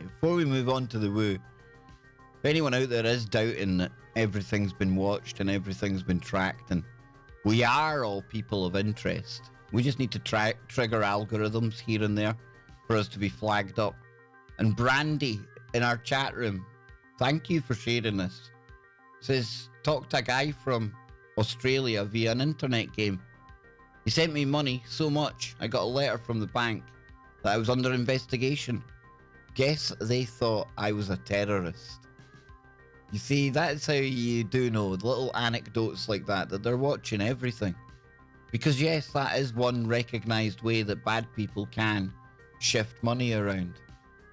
Before we move on to the woo, if anyone out there is doubting that everything's been watched and everything's been tracked, and we are all people of interest, we just need to trigger algorithms here and there for us to be flagged up. And Brandy in our chat room, thank you for sharing this. Says, talk to a guy from Australia via an internet game. He sent me money so much, I got a letter from the bank that I was under investigation. Guess they thought I was a terrorist. You see, that's how you do know, little anecdotes like that they're watching everything. Because yes, that is one recognised way that bad people can shift money around.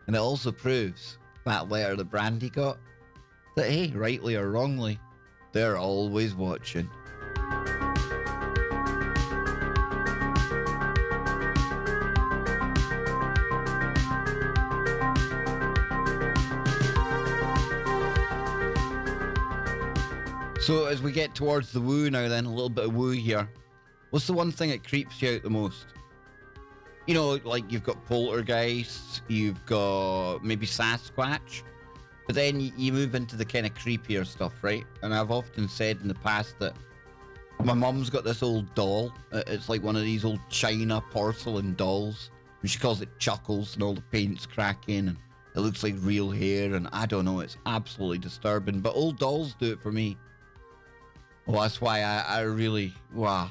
And it also proves, that letter that Brandy got, that hey, rightly or wrongly, they're always watching. So as we get towards the woo now then, a little bit of woo here. What's the one thing that creeps you out the most? You know, like you've got poltergeists, you've got maybe Sasquatch, but then you move into the kind of creepier stuff, right? And I've often said in the past that my mum's got this old doll. It's like one of these old China porcelain dolls. And she calls it Chuckles, and all the paint's cracking, and it looks like real hair, and I don't know, it's absolutely disturbing. But old dolls do it for me. Well, that's why I really, wow.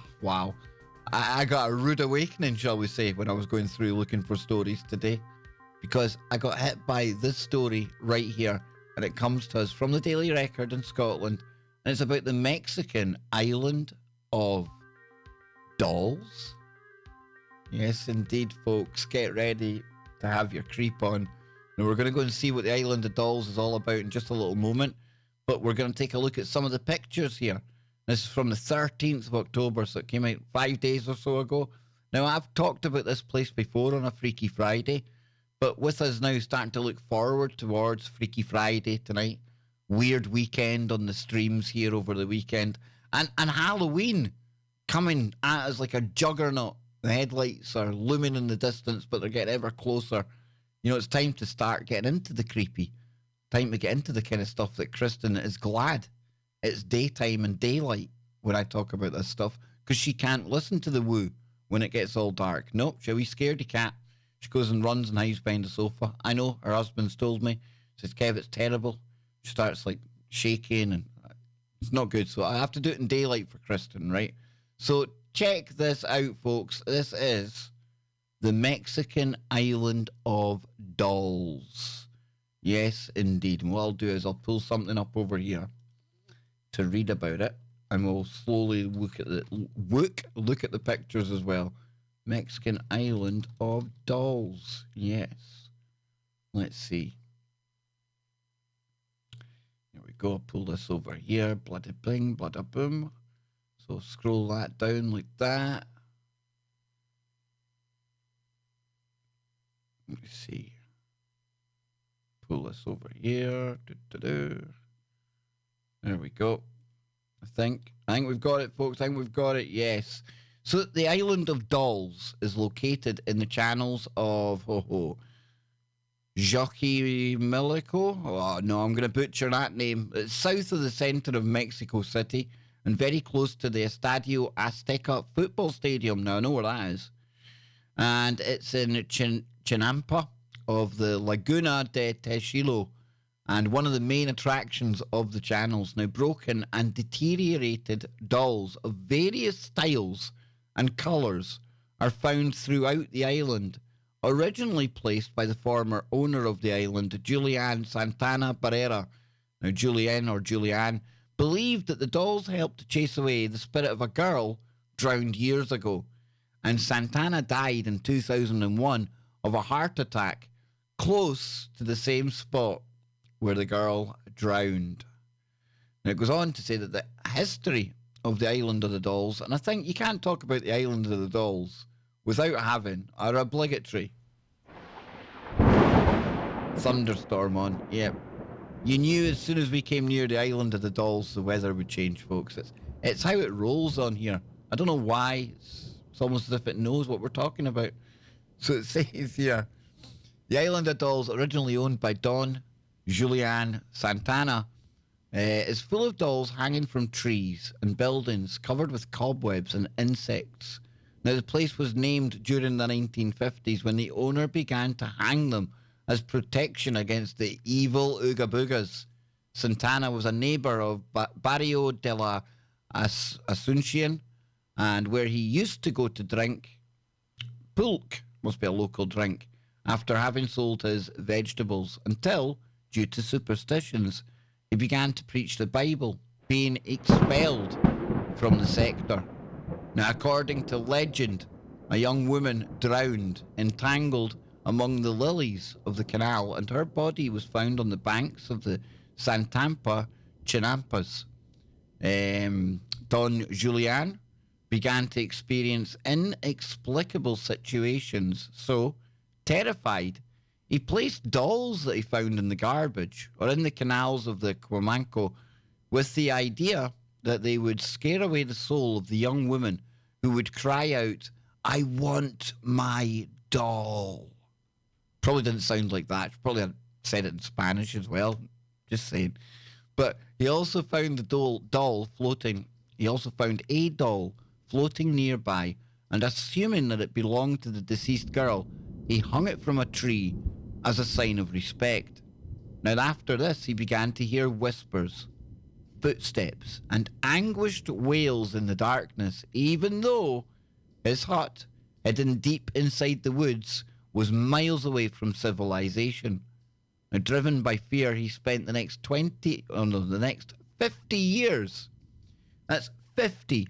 I got a rude awakening, shall we say, when I was going through looking for stories today. Because I got hit by this story right here, and it comes to us from the Daily Record in Scotland, and it's about the Mexican island of dolls. Yes, indeed, folks. Get ready to have your creep on. Now, we're going to go and see what the island of dolls is all about in just a little moment, but we're going to take a look at some of the pictures here. This is from the 13th of October, so it came out 5 days or so ago. Now, I've talked about this place before on a Freaky Friday, but with us now starting to look forward towards Freaky Friday tonight, weird weekend on the streams here over the weekend, and Halloween coming at us like a juggernaut. The headlights are looming in the distance, but they're getting ever closer. You know, it's time to start getting into the creepy. Time to get into the kind of stuff that Kristen is glad it's daytime and daylight when I talk about this stuff, because she can't listen to the woo when it gets all dark. Nope, she's a wee scaredy cat. She goes and runs and hides behind the sofa. I know, her husband's told me. Says, Kev, it's terrible. She starts like shaking and it's not good. So I have to do it in daylight for Kristen, right? So check this out, folks. This is the Mexican island of dolls. Yes, indeed. And what I'll do is I'll pull something up over here to read about it, and we'll slowly look at the pictures as well. Mexican island of dolls. Yes. Let's see. Here we go. Pull this over here. Bloody bling, bloody boom. So scroll that down like that. Let me see. Pull this over here. There we go. I think we've got it, folks. I think we've got it. Yes. So the island of dolls is located in the channels of Xochimilco. Oh no, I'm going to butcher that name. It's south of the center of Mexico City and very close to the Estadio Azteca football stadium. Now I know where that is, and it's in Chinampa of the Laguna de Texilo, and one of the main attractions of the channels. Now, broken and deteriorated dolls of various styles and colours are found throughout the island, originally placed by the former owner of the island, Julianne Santana Barrera. Now, Julianne believed that the dolls helped to chase away the spirit of a girl drowned years ago. and Santana died in 2001 of a heart attack close to the same spot where the girl drowned. Now, it goes on to say that the history of the Island of the Dolls, and I think you can't talk about the Island of the Dolls without having our obligatory thunderstorm on. Yep. You knew as soon as we came near the Island of the Dolls, the weather would change, folks. It's how it rolls on here. I don't know why. It's almost as if it knows what we're talking about. So it says here, the Island of Dolls, originally owned by Don Julian Santana, is full of dolls hanging from trees and buildings covered with cobwebs and insects. Now, the place was named during the 1950s when the owner began to hang them as protection against the evil Ooga Boogas. Santana was a neighbour of Barrio de la Asuncion, and where he used to go to drink pulque, must be a local drink, after having sold his vegetables, until, due to superstitions, he began to preach the Bible, being expelled from the sector. Now, according to legend, a young woman drowned, entangled among the lilies of the canal, and her body was found on the banks of the Santampa Chinampas. Don Julian began to experience inexplicable situations, so, terrified, he placed dolls that he found in the garbage or in the canals of the Cuamanco with the idea that they would scare away the soul of the young woman who would cry out, "I want my doll." Probably didn't sound like that. Probably had said it in Spanish as well. Just saying. But he also found the doll floating. He also found a doll floating nearby, and assuming that it belonged to the deceased girl, he hung it from a tree as a sign of respect. Now, after this, he began to hear whispers, footsteps, and anguished wails in the darkness, even though his hut, hidden deep inside the woods, was miles away from civilization. Now, driven by fear, he spent the next 50 years. That's 50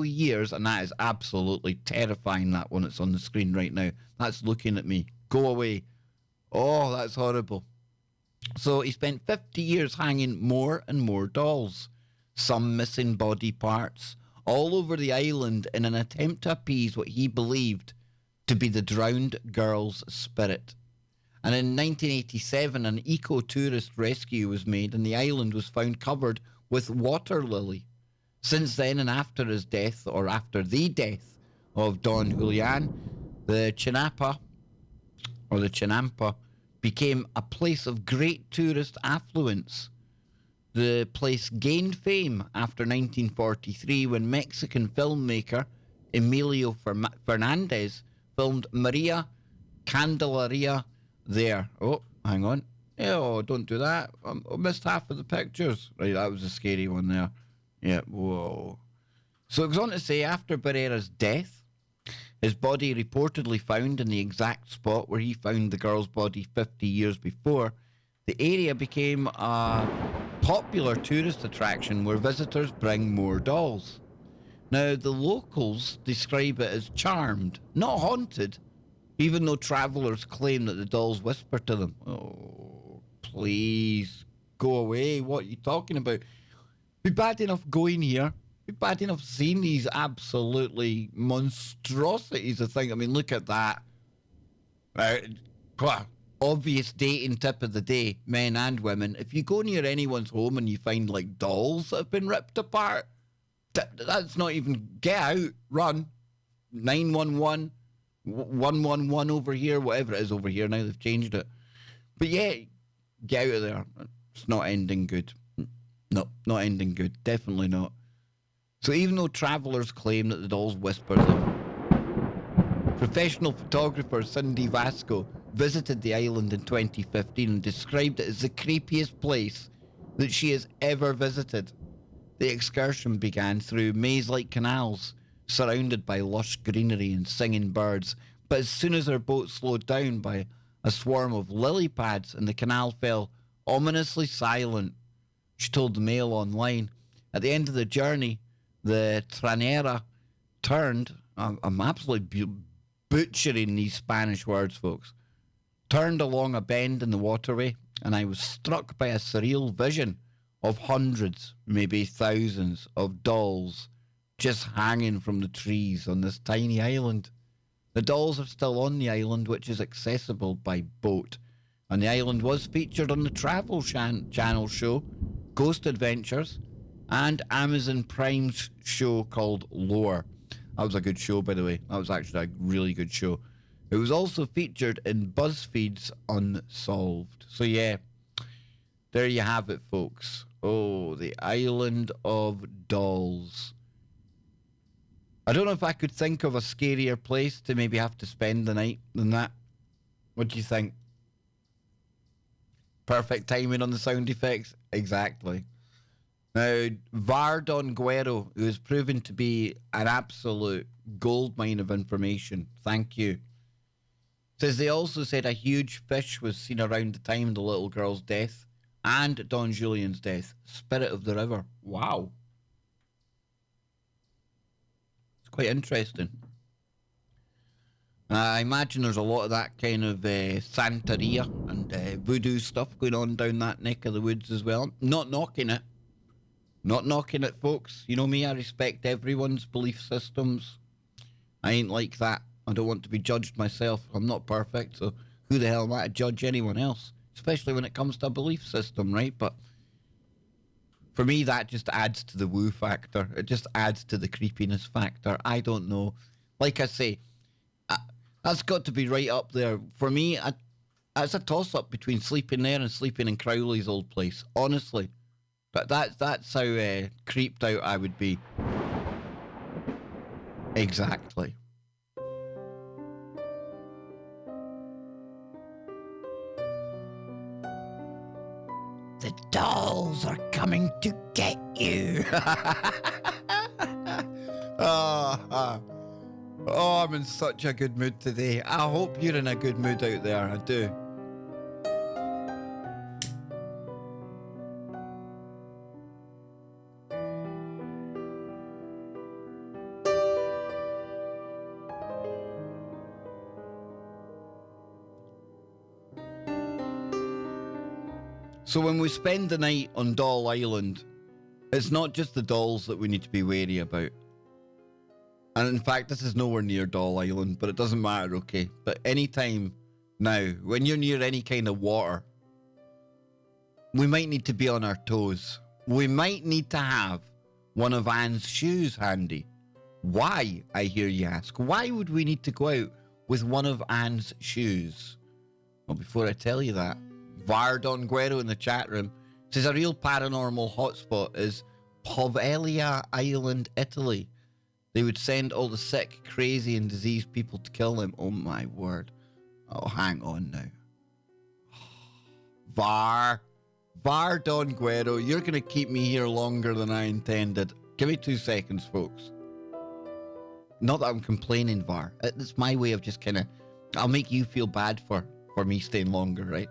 years, and that is absolutely terrifying, that one that's on the screen right now. That's looking at me. Go away. Oh, that's horrible. So he spent 50 years hanging more and more dolls, some missing body parts, all over the island in an attempt to appease what he believed to be the drowned girl's spirit. And in 1987, an eco-tourist rescue was made, and the island was found covered with water lily. Since then, and after his death, or after the death of Don Julian, the Chinampa became a place of great tourist affluence. The place gained fame after 1943 when Mexican filmmaker Emilio Fernandez filmed Maria Candelaria there. Oh, hang on. Oh, don't do that. I missed half of the pictures. Right, that was a scary one there. Yeah, whoa. So it goes on to say, after Barrera's death, his body reportedly found in the exact spot where he found the girl's body 50 years before, the area became a popular tourist attraction where visitors bring more dolls. Now, the locals describe it as charmed, not haunted, even though travellers claim that the dolls whisper to them. Oh, please, go away. What are you talking about? Be bad enough going here. Be bad enough seeing these absolutely monstrosities of things. I mean, look at that. Obvious dating tip of the day, men and women. If you go near anyone's home and you find, like, dolls that have been ripped apart, that's not even... Get out. Run. 911. 111 over here. Whatever it is over here. Now they've changed it. But yeah, get out of there. It's not ending good. No, not ending good. Definitely not. So even though travellers claim that the dolls whisper them, professional photographer Cindy Vasco visited the island in 2015 and described it as the creepiest place that she has ever visited. The excursion began through maze-like canals surrounded by lush greenery and singing birds, but as soon as her boat slowed down by a swarm of lily pads and the canal fell ominously silent, she told the Mail Online. At the end of the journey, the tranera turned I'm absolutely butchering these Spanish words, folks. Turned along a bend in the waterway, and I was struck by a surreal vision of hundreds, maybe thousands, of dolls just hanging from the trees on this tiny island. The dolls are still on the island, which is accessible by boat, and the island was featured on the Travel Channel show Ghost Adventures and Amazon Prime's show called Lore. That was a good show, by the way. That was actually a really good show. It was also featured in BuzzFeed's Unsolved. So yeah, there you have it, folks. Oh, the Island of Dolls. I don't know if I could think of a scarier place to maybe have to spend the night than that. What do you think? Perfect timing on the sound effects? Exactly. Now, Vardon Guerro, who has proven to be an absolute goldmine of information, thank you, says they also said a huge fish was seen around the time of the little girl's death and Don Julian's death. Spirit of the river. Wow. It's quite interesting. I imagine there's a lot of that kind of Santeria and voodoo stuff going on down that neck of the woods as well. Not knocking it. Not knocking it, folks. You know me, I respect everyone's belief systems. I ain't like that. I don't want to be judged myself. I'm not perfect, so who the hell am I to judge anyone else? Especially when it comes to a belief system, right? But for me, that just adds to the woo factor. It just adds to the creepiness factor. I don't know. Like I say, that's got to be right up there. For me, it's a toss-up between sleeping there and sleeping in Crowley's old place, honestly. But that's how creeped out I would be. Exactly. The dolls are coming to get you. Oh, I'm in such a good mood today. I hope you're in a good mood out there. I do. So when we spend the night on Doll Island, it's not just the dolls that we need to be wary about. And in fact, this is nowhere near Doll Island, but it doesn't matter, okay? But anytime now, when you're near any kind of water, we might need to be on our toes. We might need to have one of Anne's shoes handy. Why, I hear you ask? Why would we need to go out with one of Anne's shoes? Well, before I tell you that, Vardon Guerro in the chat room says a real paranormal hotspot is Poveglia Island, Italy. They would send all the sick, crazy, and diseased people to kill him. Oh my word. Oh, hang on now. Vardon Guerro, you're going to keep me here longer than I intended. Give me 2 seconds, folks. Not that I'm complaining, Var. It's my way of just kind of... I'll make you feel bad for me staying longer, right?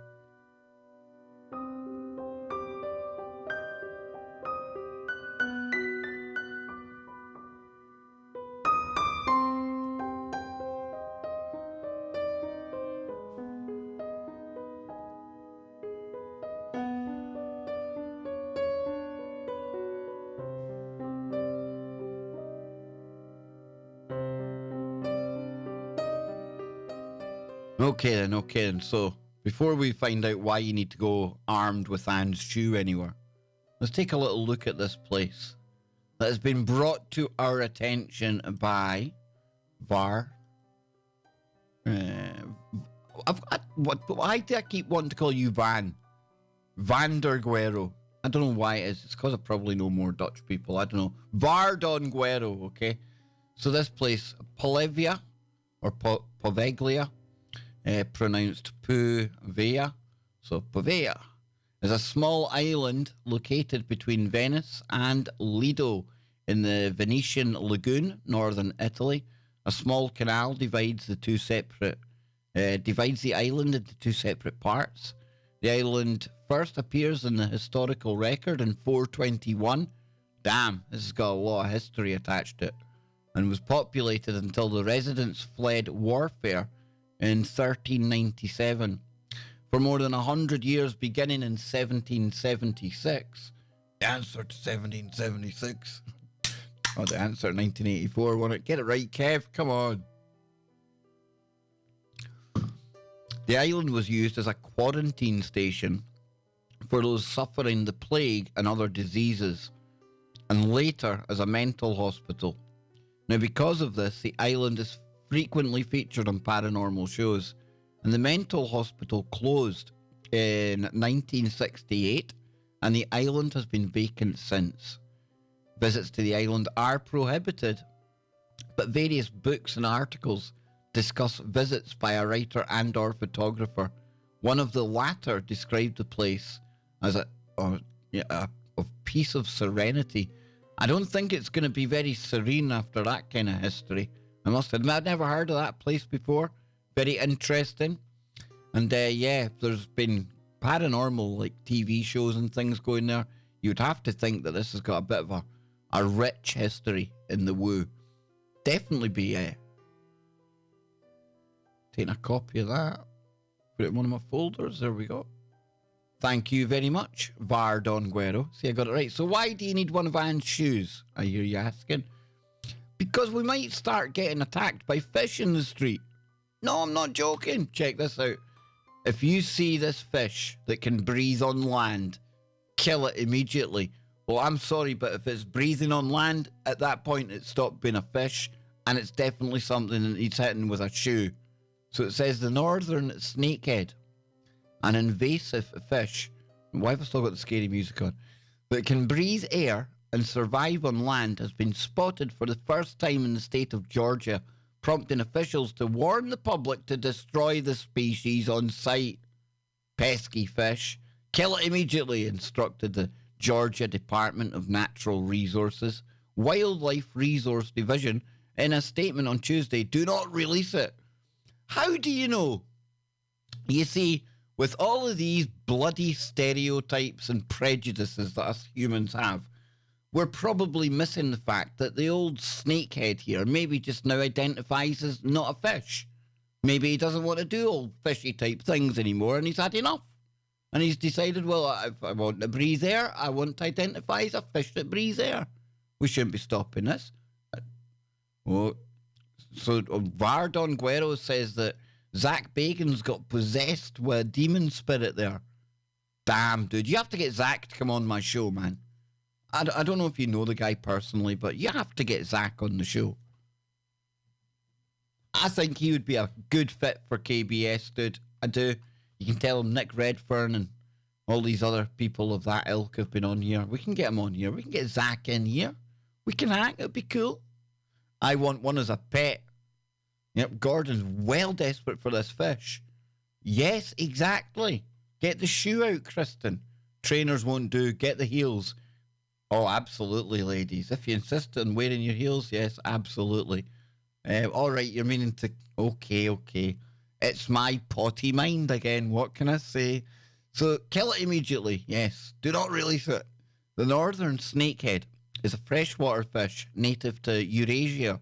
Okay then. So, before we find out why you need to go armed with Anne's shoe anywhere, let's take a little look at this place that has been brought to our attention by Var. Why do I keep wanting to call you Van? Vander Guerro. I don't know why it is. It's because I probably know more Dutch people. I don't know. Vardon Guerro, okay? So this place, Poveglia, or Poveglia, pronounced Poveglia. So Poveglia is a small island located between Venice and Lido in the Venetian Lagoon, northern Italy. A small canal divides the island into 2 separate parts. The island first appears in the historical record in 421. Damn, this has got a lot of history attached to it. and was populated until the residents fled warfare in 1397. For more than 100 years, beginning in 1776. The answer to 1776. Oh, the answer 1984, wasn't it? Get it right, Kev. Come on. The island was used as a quarantine station for those suffering the plague and other diseases, and later as a mental hospital. Now, because of this, the island is frequently featured on paranormal shows, and the mental hospital closed in 1968, and the island has been vacant since. Visits to the island are prohibited, but various books and articles discuss visits by a writer and or photographer. One of the latter described the place as a piece of serenity. I don't think it's going to be very serene after that kind of history. I must admit, I'd never heard of that place before. Very interesting. And there's been paranormal like TV shows and things going there. You'd have to think that this has got a bit of a rich history in the woo. Definitely be taking a copy of that. Put it in one of my folders. There we go. Thank you very much, Var Don Guero. See, I got it right. So why do you need one of Anne's shoes, I hear you asking? Because we might start getting attacked by fish in the street. No, I'm not joking. Check this out. If you see this fish that can breathe on land, kill it immediately. Well, I'm sorry, but if it's breathing on land, at that point it stopped being a fish, and it's definitely something that needs hitting with a shoe. So it says the northern snakehead, an invasive fish. Why have I still got the scary music on? That can breathe air and survive on land has been spotted for the first time in the state of Georgia, prompting officials to warn the public to destroy the species on sight. Pesky fish. Kill it immediately, instructed the Georgia Department of Natural Resources Wildlife Resource Division in a statement on Tuesday. Do not release it. How do you know? You see, with all of these bloody stereotypes and prejudices that us humans have, we're probably missing the fact that the old snakehead here maybe just now identifies as not a fish. Maybe he doesn't want to do old fishy type things anymore and he's had enough. And he's decided, well, if I want to breathe air, I want to identify as a fish that breathes air. We shouldn't be stopping this. Oh, so Var Don Guero says that Zach Bacon's got possessed with a demon spirit there. Damn, dude. You have to get Zach to come on my show, man. I don't know if you know the guy personally, but you have to get Zach on the show. I think he would be a good fit for KBS, dude. I do. You can tell him Nick Redfern and all these other people of that ilk have been on here. We can get him on here. We can get Zach in here. We can hang. It'd be cool. I want one as a pet. Yep, Gordon's well desperate for this fish. Yes, exactly. Get the shoe out, Kristen. Trainers won't do. Get the heels. Oh, absolutely, ladies. If you insist on wearing your heels, yes, absolutely. All right, you're meaning to... Okay. It's my potty mind again. What can I say? So, kill it immediately. Yes. Do not release it. The northern snakehead is a freshwater fish native to Eurasia,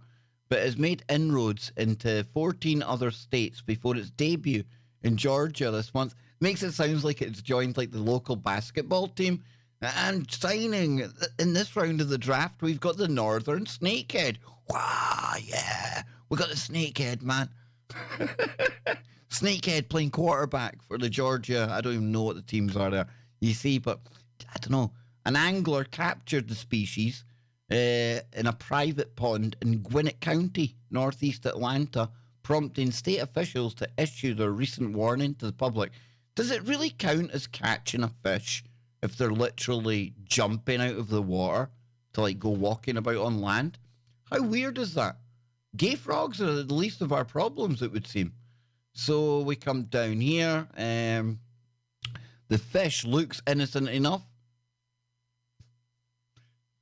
but has made inroads into 14 other states before its debut in Georgia this month. Makes it sound like it's joined like the local basketball team. And signing in this round of the draft, we've got the northern snakehead. Wow, yeah. We got the snakehead, man. Snakehead playing quarterback for the Georgia. I don't even know what the teams are there. You see, but I don't know. An angler captured the species in a private pond in Gwinnett County, northeast Atlanta, prompting state officials to issue their recent warning to the public. Does it really count as catching a fish if they're literally jumping out of the water to like go walking about on land? How weird is that? Gay frogs are the least of our problems, it would seem. So we come down here. The fish looks innocent enough.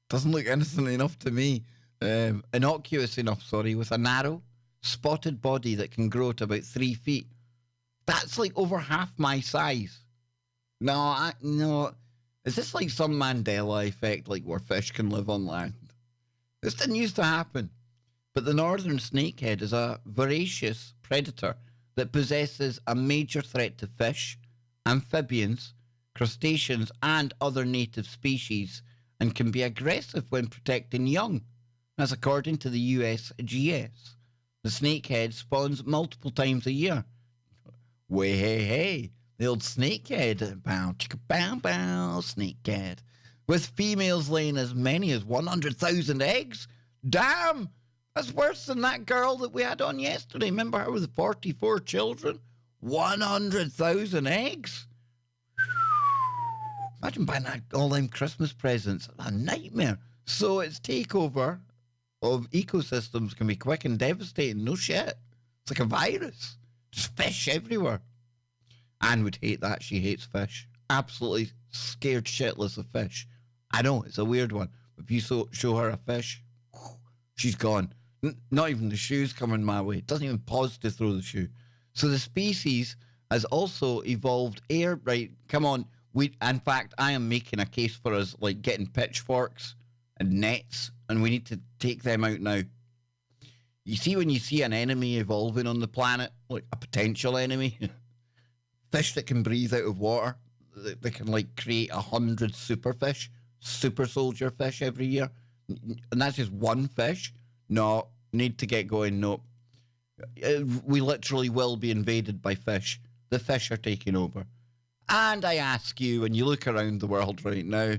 Doesn't look innocent enough to me. Innocuous enough, sorry, with a narrow, spotted body that can grow to about 3 feet. That's like over half my size. No. Is this like some Mandela effect, like where fish can live on land? This didn't used to happen. But the northern snakehead is a voracious predator that possesses a major threat to fish, amphibians, crustaceans, and other native species, and can be aggressive when protecting young, as according to the USGS. The snakehead spawns multiple times a year. Way hey hey, the old snakehead, bow chicka bow bow, snakehead, with females laying as many as 100,000 eggs. Damn, that's worse than that girl that we had on yesterday. Remember her with 44 children? 100,000 eggs? Imagine buying all them Christmas presents. A nightmare. So its takeover of ecosystems can be quick and devastating. No shit. It's like a virus. Just fish everywhere. Anne would hate that. She hates fish. Absolutely scared shitless of fish. I know, it's a weird one. If you show her a fish, she's gone. Not even the shoe's coming my way. It doesn't even pause to throw the shoe. So the species has also evolved air. Right, come on. In fact, I am making a case for us, like getting pitchforks and nets, and we need to take them out now. You see, when you see an enemy evolving on the planet, like a potential enemy, fish that can breathe out of water, they can like create 100 superfish, super soldier fish every year, and that's just one fish. No, need to get going. No, we literally will be invaded by fish. The fish are taking over. And I ask you, when you look around the world right now,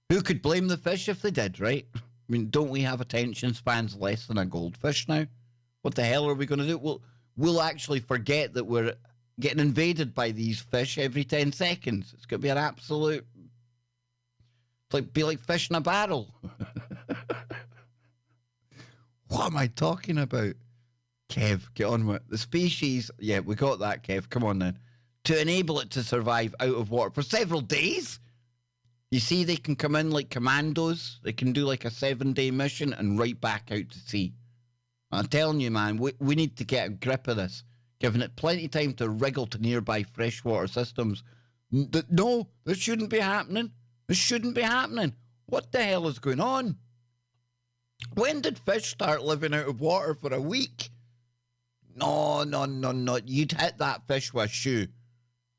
who could blame the fish if they did, right? I mean, don't we have attention spans less than a goldfish now? What the hell are we going to do? We'll actually forget that we're getting invaded by these fish every 10 seconds. It's going to be an absolute... be like fish in a barrel. What am I talking about? Kev, get on with it. The species... Yeah, we got that, Kev. Come on, then. To enable it to survive out of water for several days. You see, they can come in like commandos. They can do like a 7-day mission and right back out to sea. I'm telling you, man, we need to get a grip of this, giving it plenty of time to wriggle to nearby freshwater systems. No, this shouldn't be happening. This shouldn't be happening. What the hell is going on? When did fish start living out of water for a week? No. You'd hit that fish with a shoe.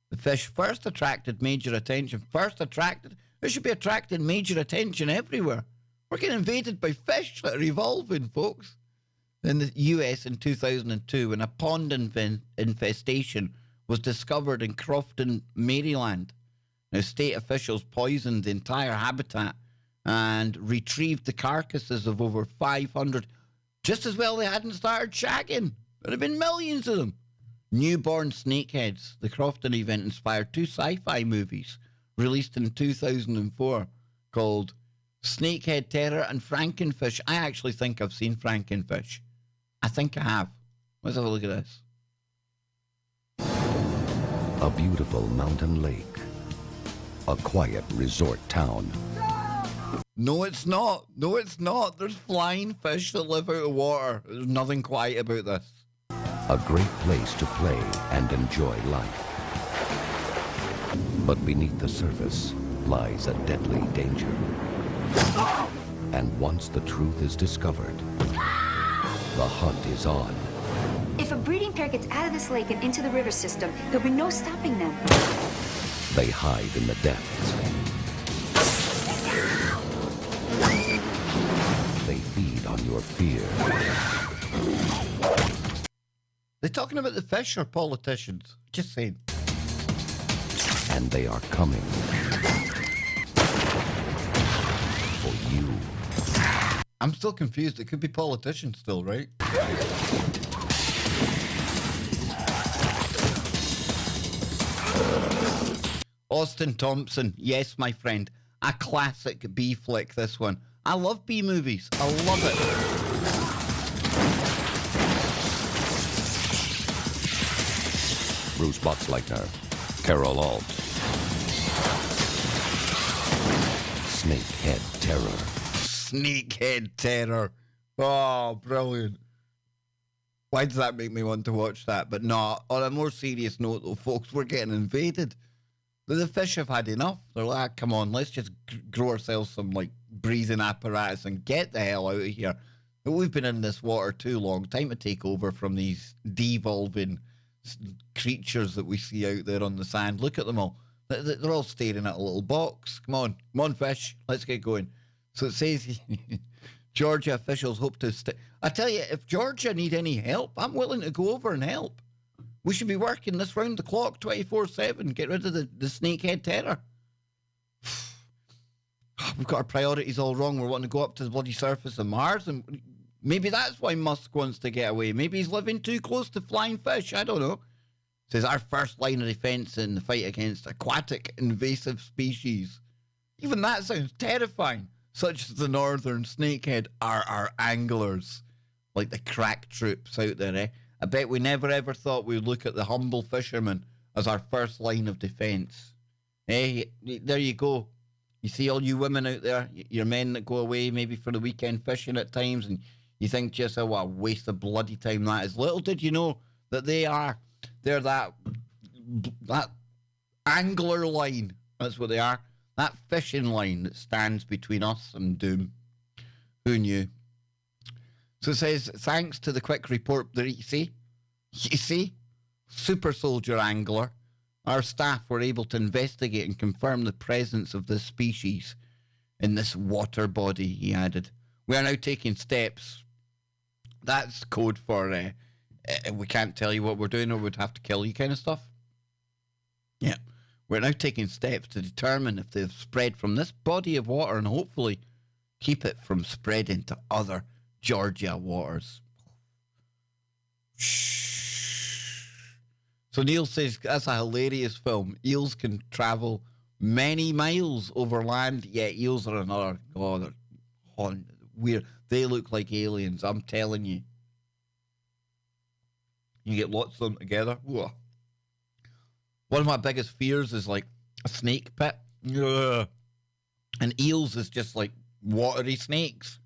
The fish first attracted major attention. It should be attracting major attention everywhere. We're getting invaded by fish that are evolving, folks. In the US in 2002, when a pond infestation was discovered in Crofton, Maryland. Now, state officials poisoned the entire habitat and retrieved the carcasses of over 500. Just as well they hadn't started shagging. There have been millions of them. Newborn snakeheads. The Crofton event inspired 2 sci-fi movies released in 2004 called Snakehead Terror and Frankenfish. I actually think I've seen Frankenfish. I think I have. Let's have a look at this. A beautiful mountain lake. A quiet resort town. No, it's not. No, it's not. There's flying fish that live out of water. There's nothing quiet about this. A great place to play and enjoy life. But beneath the surface lies a deadly danger. And once the truth is discovered, the hunt is on. If a breeding pair gets out of this lake and into the river system, there'll be no stopping them. They hide in the depths. They feed on your fear. They're talking about the fish or politicians? Just saying. And they are coming for you. I'm still confused. It could be politicians still, right? Austin Thompson. Yes, my friend. A classic B flick, this one. I love B movies. I love it. Bruce Boxleitner, Carol Alt. Snakehead Terror. Snakehead Terror. Oh, brilliant. Why does that make me want to watch that? But no, on a more serious note, though, folks, we're getting invaded. The fish have had enough. They're like, come on, let's just grow ourselves some, like, breathing apparatus and get the hell out of here. But we've been in this water too long. Time to take over from these devolving creatures that we see out there on the sand. Look at them all. They're all staring at a little box. Come on, fish. Let's get going. So it says Georgia officials hope to I tell you, if Georgia need any help, I'm willing to go over and help. We should be working this round the clock, 24/7. Get rid of the snakehead terror. We've got our priorities all wrong. We're wanting to go up to the bloody surface of Mars, and maybe that's why Musk wants to get away. Maybe he's living too close to flying fish. I don't know. It says our first line of defense in the fight against aquatic invasive species. Even that sounds terrifying. Such as the northern snakehead are our anglers, like the crack troops out there, eh? I bet we never ever thought we'd look at the humble fishermen as our first line of defense. Hey, there you go. You see all you women out there, your men that go away maybe for the weekend fishing at times, and you think just, oh, what a waste of bloody time that is. Little did you know that they're that angler line. That's what they are. That fishing line that stands between us and doom. Who knew? So it says, thanks to the quick report, you see, super soldier angler, our staff were able to investigate and confirm the presence of this species in this water body, he added. We are now taking steps. That's code for we can't tell you what we're doing or we'd have to kill you kind of stuff. Yeah. We're now taking steps to determine if they've spread from this body of water and hopefully keep it from spreading to other Georgia waters. So Neil says, that's a hilarious film. Eels can travel many miles over land. Yeah, eels are another. Oh, they're weird. They look like aliens, I'm telling you. You get lots of them together. Whoa. One of my biggest fears is like a snake pit. Ugh. And eels is just like watery snakes.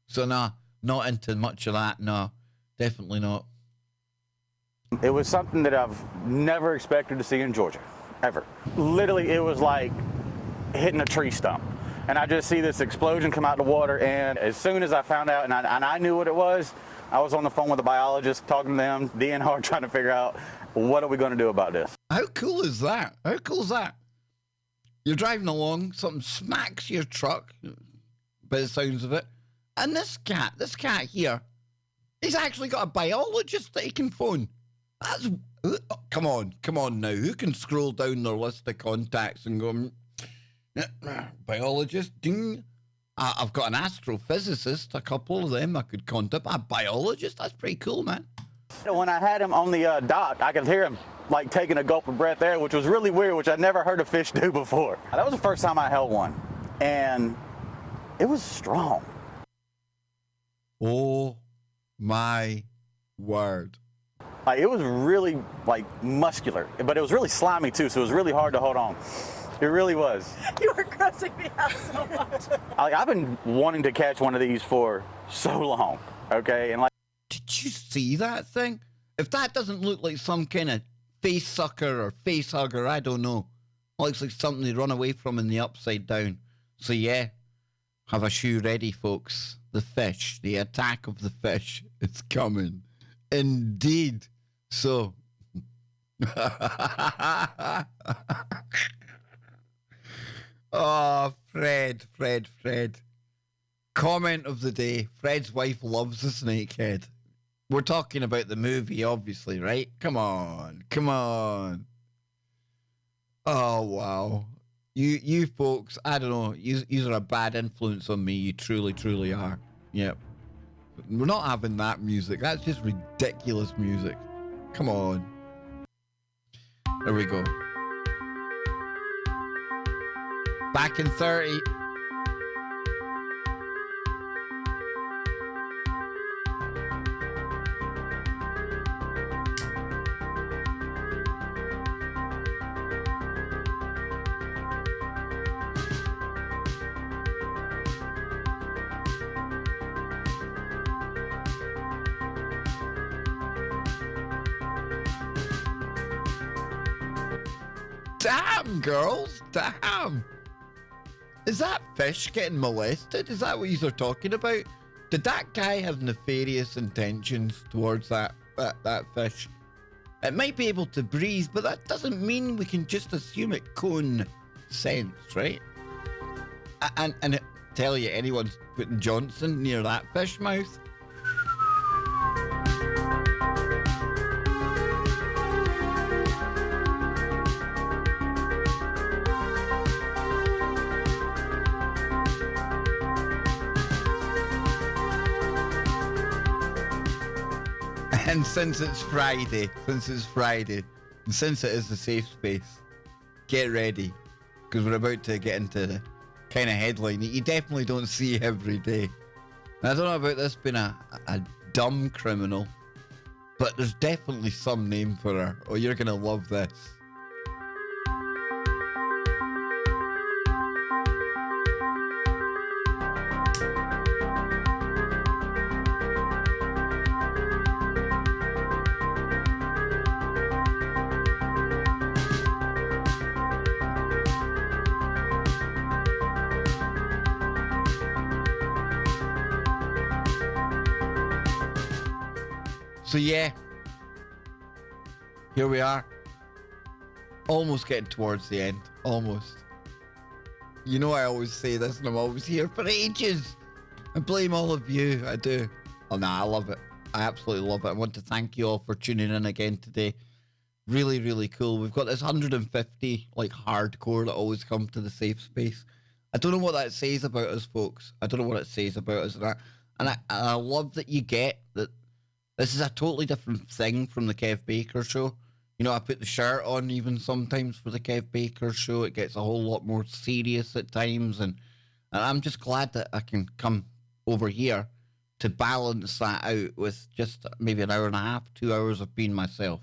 So nah, not into much of that. No, definitely not. It was something that I've never expected to see in Georgia, ever. Literally, it was like hitting a tree stump. And I just see this explosion come out of the water, and as soon as I found out, and I knew what it was, I was on the phone with a biologist, talking to them, DNR, trying to figure out, what are we going to do about this? How cool is that? How cool is that? You're driving along, something smacks your truck, by the sounds of it, and this cat here, he's actually got a biologist that he can phone. That's come on now. Who can scroll down their list of contacts and go, biologist? Ding. I've got an astrophysicist, a couple of them I could contact. A biologist? That's pretty cool, man. When I had him on the dock, I could hear him like taking a gulp of breath there, which was really weird, which I'd never heard a fish do before. That was the first time I held one, and it was strong. Oh my word. Like, it was really like muscular, but it was really slimy too, so it was really hard to hold on. It really was. You were grossing me out so much. I've been wanting to catch one of these for so long, okay? And like, did you see that thing? If that doesn't look like some kind of face sucker or face hugger, I don't know. Looks like something they run away from in the Upside Down. So yeah, have a shoe ready, folks. The fish, the attack of the fish is coming. Indeed. So, oh, Fred. Comment of the day. Fred's wife loves the snakehead. We're talking about the movie, obviously, right? Come on. Oh, wow. You folks, I don't know. You are a bad influence on me. You truly are. Yep. We're not having that music. That's just ridiculous music. Come on. There we go. Back in 30. Damn, girls, damn. Is that fish getting molested? Is that what you are talking about? Did that guy have nefarious intentions towards that fish? It might be able to breathe, but that doesn't mean we can just assume it cone sense, right? And tell you, anyone's putting Johnson near that fish mouth. And since it's Friday, and since it is the safe space, get ready, because we're about to get into the kind of headline that you definitely don't see every day. And I don't know about this being a dumb criminal, but there's definitely some name for her. Oh, you're going to love this. So yeah, here we are. Almost getting towards the end. Almost. You know I always say this and I'm always here for ages. I blame all of you. I do. Oh no, I love it. I absolutely love it. I want to thank you all for tuning in again today. Really, really cool. We've got this 150 like hardcore that always come to the safe space. I don't know what that says about us, folks. I don't know what it says about us. And I love that you get that. This is a totally different thing from the Kev Baker show. You know, I put the shirt on even sometimes for the Kev Baker show. It gets a whole lot more serious at times. And I'm just glad that I can come over here to balance that out with just maybe an hour and a half, 2 hours of being myself.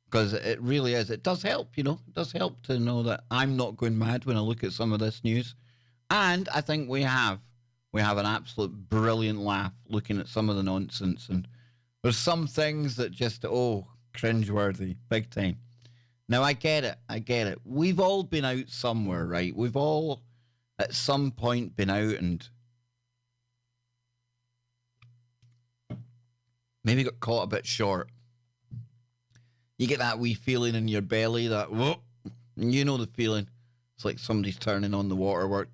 Because it really is. It does help, you know. It does help to know that I'm not going mad when I look at some of this news. And I think we have an absolute brilliant laugh looking at some of the nonsense. And there's some things that just, cringeworthy, big time. Now, I get it. We've all been out somewhere, right? We've all, at some point, been out and maybe got caught a bit short. You get that wee feeling in your belly, that, whoop, and you know the feeling. It's like somebody's turning on the waterwork.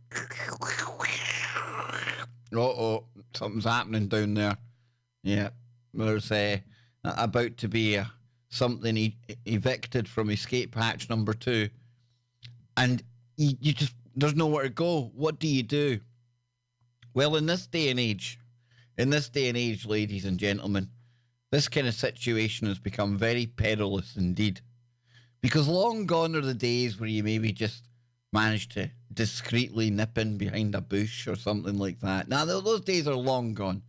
Something's happening down there. Yeah. There's about to be something evicted from escape hatch number 2. And you just, there's nowhere to go. What do you do? Well, in this day and age, ladies and gentlemen, this kind of situation has become very perilous indeed. Because long gone are the days where you maybe just manage to discreetly nip in behind a bush or something like that. Now, those days are long gone.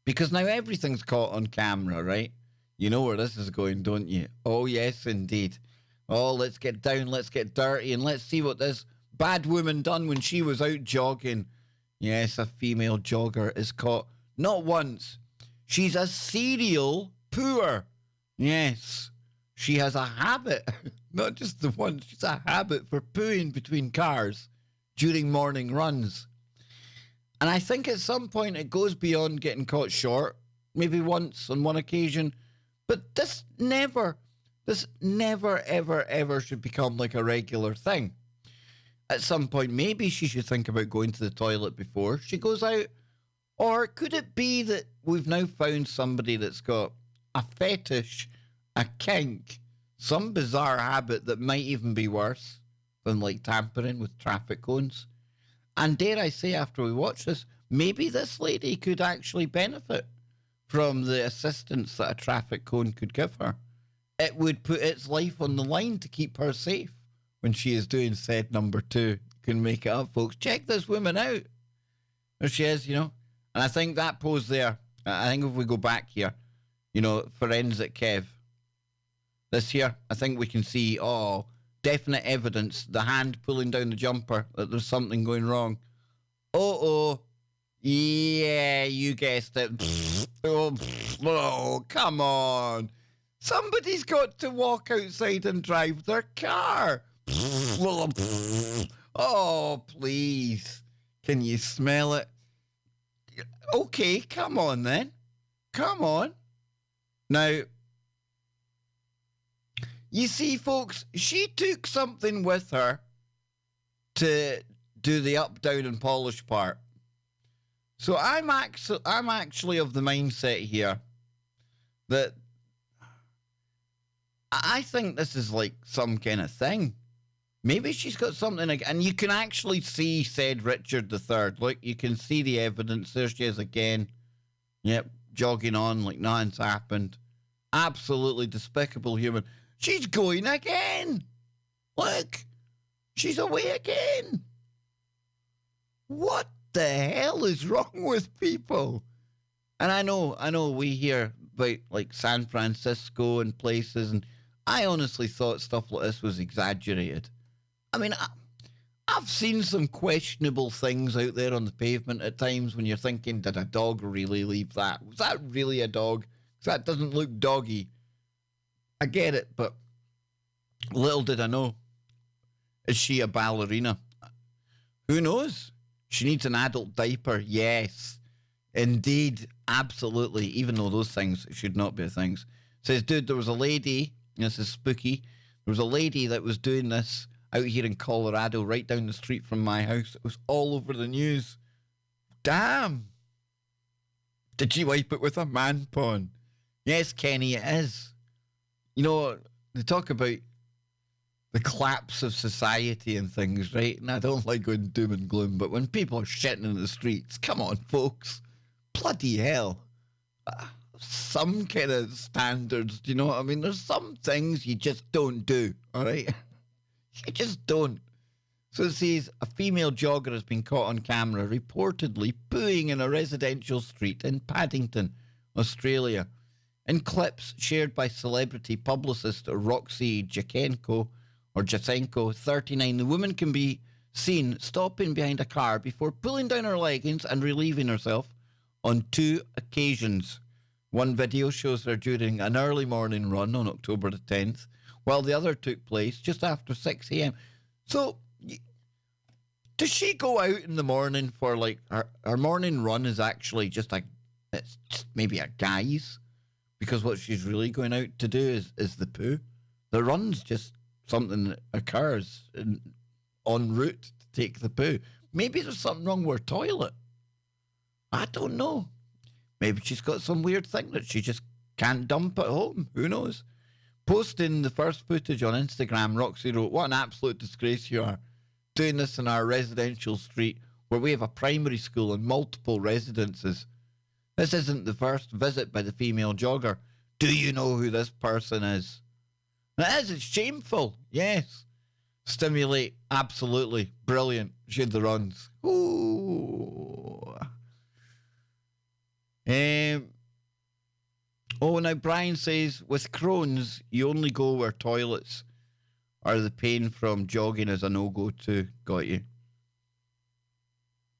Because now everything's caught on camera, right? You know where this is going, don't you? Oh, yes, indeed. Oh, let's get down, let's get dirty, and let's see what this bad woman done when she was out jogging. Yes, a female jogger is caught not once. She's a serial pooer. Yes, she has a habit, not just the one, she's a habit for pooing between cars during morning runs. And I think at some point it goes beyond getting caught short, maybe once on one occasion. But this never, ever should become like a regular thing. At some point, maybe she should think about going to the toilet before she goes out. Or could it be that we've now found somebody that's got a fetish, a kink, some bizarre habit that might even be worse than like tampering with traffic cones? And dare I say, after we watch this, maybe this lady could actually benefit from the assistance that a traffic cone could give her. It would put its life on the line to keep her safe when she is doing said number 2. You can make it up, folks. Check this woman out. There she is, you know. And I think that pose there, I think if we go back here, you know, forensic Kev, this here, I think we can see, definite evidence, the hand pulling down the jumper, that there's something going wrong. Yeah, you guessed it. Oh, come on. Somebody's got to walk outside and drive their car. Oh, please. Can you smell it? Okay, come on then. Come on. Now, you see, folks, she took something with her to do the up, down, and polish part. So I'm actually of the mindset here that I think this is like some kind of thing. Maybe she's got something, and you can actually see said Richard III. Look, you can see the evidence. There she is again. Yep, jogging on like nothing's happened. Absolutely despicable human. She's going again. Look, she's away again. What the hell is wrong with people? And I know we hear about like San Francisco and places, and I honestly thought stuff like this was exaggerated. I mean, I've seen some questionable things out there on the pavement at times when you're thinking, did a dog really leave that? Was that really a dog? 'Cause that doesn't look doggy. I get it, but little did I know. Is she a ballerina? Who knows? She needs an adult diaper. Yes, indeed, absolutely. Even though those things should not be things. Says, dude, there was a lady, this is spooky, there was a lady that was doing this out here in Colorado, right down the street from my house. It was all over the news. Damn. Did she wipe it with a man pond? Yes, Kenny, it is. You know, they talk about the collapse of society and things, right? And I don't like going doom and gloom, but when people are shitting in the streets, come on, folks. Bloody hell. Some kind of standards, do you know what I mean? There's some things you just don't do, all right? You just don't. So it says, a female jogger has been caught on camera reportedly pooing in a residential street in Paddington, Australia. In clips shared by celebrity publicist Roxy Jacenko, 39, the woman can be seen stopping behind a car before pulling down her leggings and relieving herself on 2 occasions. One video shows her during an early morning run on October the 10th, while the other took place just after 6 a.m. So, does she go out in the morning for, like, her morning run is actually just it's just maybe a guy's? Because what she's really going out to do is the poo. The run's just something that occurs en route to take the poo. Maybe there's something wrong with her toilet. I don't know. Maybe she's got some weird thing that she just can't dump at home. Who knows? Posting the first footage on Instagram, Roxy wrote, "What an absolute disgrace you are. Doing this in our residential street where we have a primary school and multiple residences. This isn't the first visit by the female jogger. Do you know who this person is?" It is. It's shameful. Yes. Stimulate. Absolutely. Brilliant. She had the runs. Ooh. Now Brian says, with Crohn's, you only go where toilets are. The pain from jogging is a no-go too. Got you.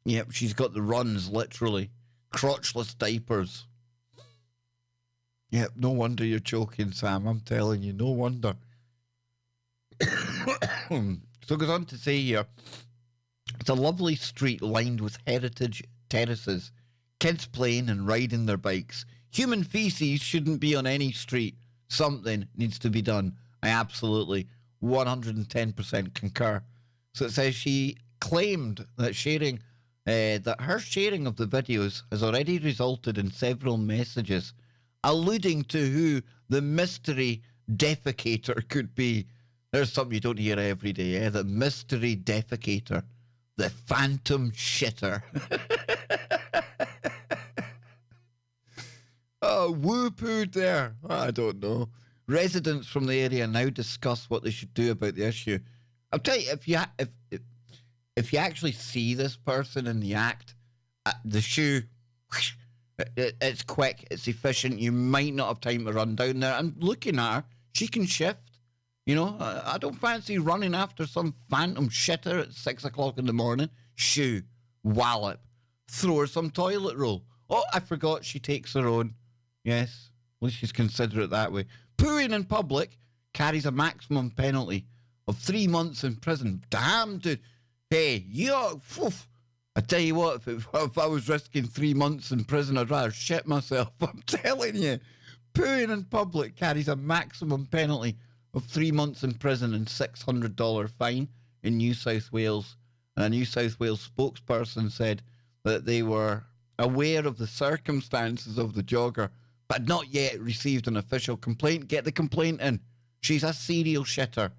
Yep, she's got the runs, literally. Crotchless diapers. Yep, no wonder you're choking, Sam. I'm telling you, no wonder. So it goes on to say here, it's a lovely street lined with heritage terraces, kids playing and riding their bikes. Human feces shouldn't be on any street. Something needs to be done. I absolutely 110% concur. So it says she claimed that her sharing of the videos has already resulted in several messages alluding to who the mystery defecator could be. There's something you don't hear every day, eh? The mystery defecator. The phantom shitter. Oh, whoop-hoo there. I don't know. Residents from the area now discuss what they should do about the issue. I'll tell you, if you actually see this person in the act, the shoe, it's quick, it's efficient. You might not have time to run down there. And looking at her, she can shift. You know, I don't fancy running after some phantom shitter at 6 o'clock in the morning. Shoe, wallop, throw her some toilet roll. Oh, I forgot she takes her own. Yes, at least she's considerate that way. Pooing in public carries a maximum penalty of 3 months in prison. Damn, dude. Hey, I tell you what, if I was risking 3 months in prison, I'd rather shit myself. I'm telling you. Pooing in public carries a maximum penalty of 3 months in prison and $600 fine in New South Wales. And a New South Wales spokesperson said that they were aware of the circumstances of the jogger, but had not yet received an official complaint. Get the complaint in. She's a serial shitter.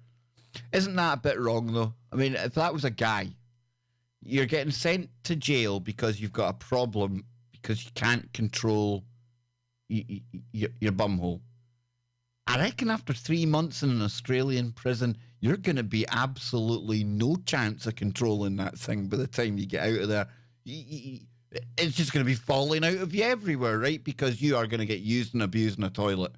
Isn't that a bit wrong, though? I mean, if that was a guy, you're getting sent to jail because you've got a problem because you can't control your bumhole. I reckon after 3 months in an Australian prison, you're going to be absolutely no chance of controlling that thing by the time you get out of there. It's just going to be falling out of you everywhere, right? Because you are going to get used and abused in a toilet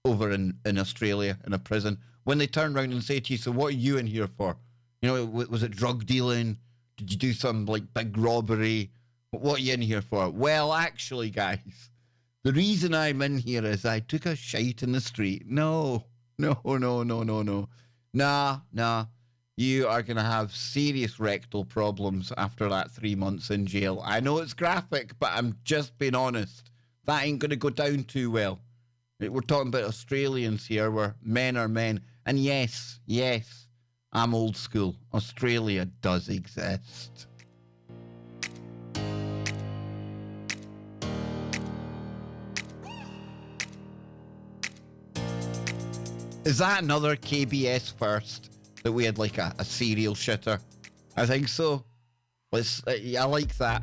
over in Australia in a prison. When they turn around and say to you, so what are you in here for? You know, was it drug dealing? Did you do some like big robbery? What are you in here for? Well, actually, guys, the reason I'm in here is I took a shite in the street. No. Nah. You are going to have serious rectal problems after that 3 months in jail. I know it's graphic, but I'm just being honest. That ain't going to go down too well. We're talking about Australians here where men are men. And yes, I'm old school. Australia does exist. Is that another KBS first that we had like a serial shitter? I think so. I like that.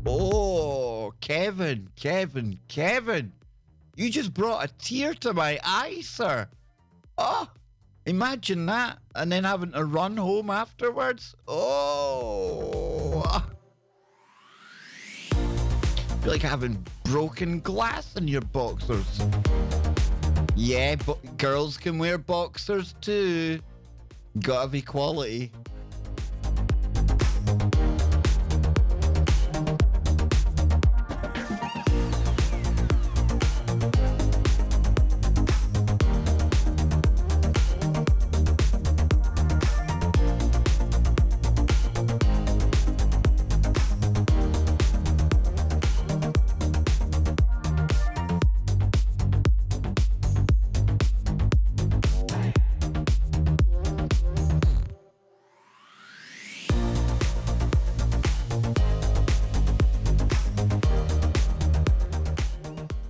Oh, Kevin. You just brought a tear to my eye, sir. Oh, imagine that. And then having to run home afterwards. Oh. Feel like having broken glass in your boxers. Yeah, but girls can wear boxers too. Gotta be quality.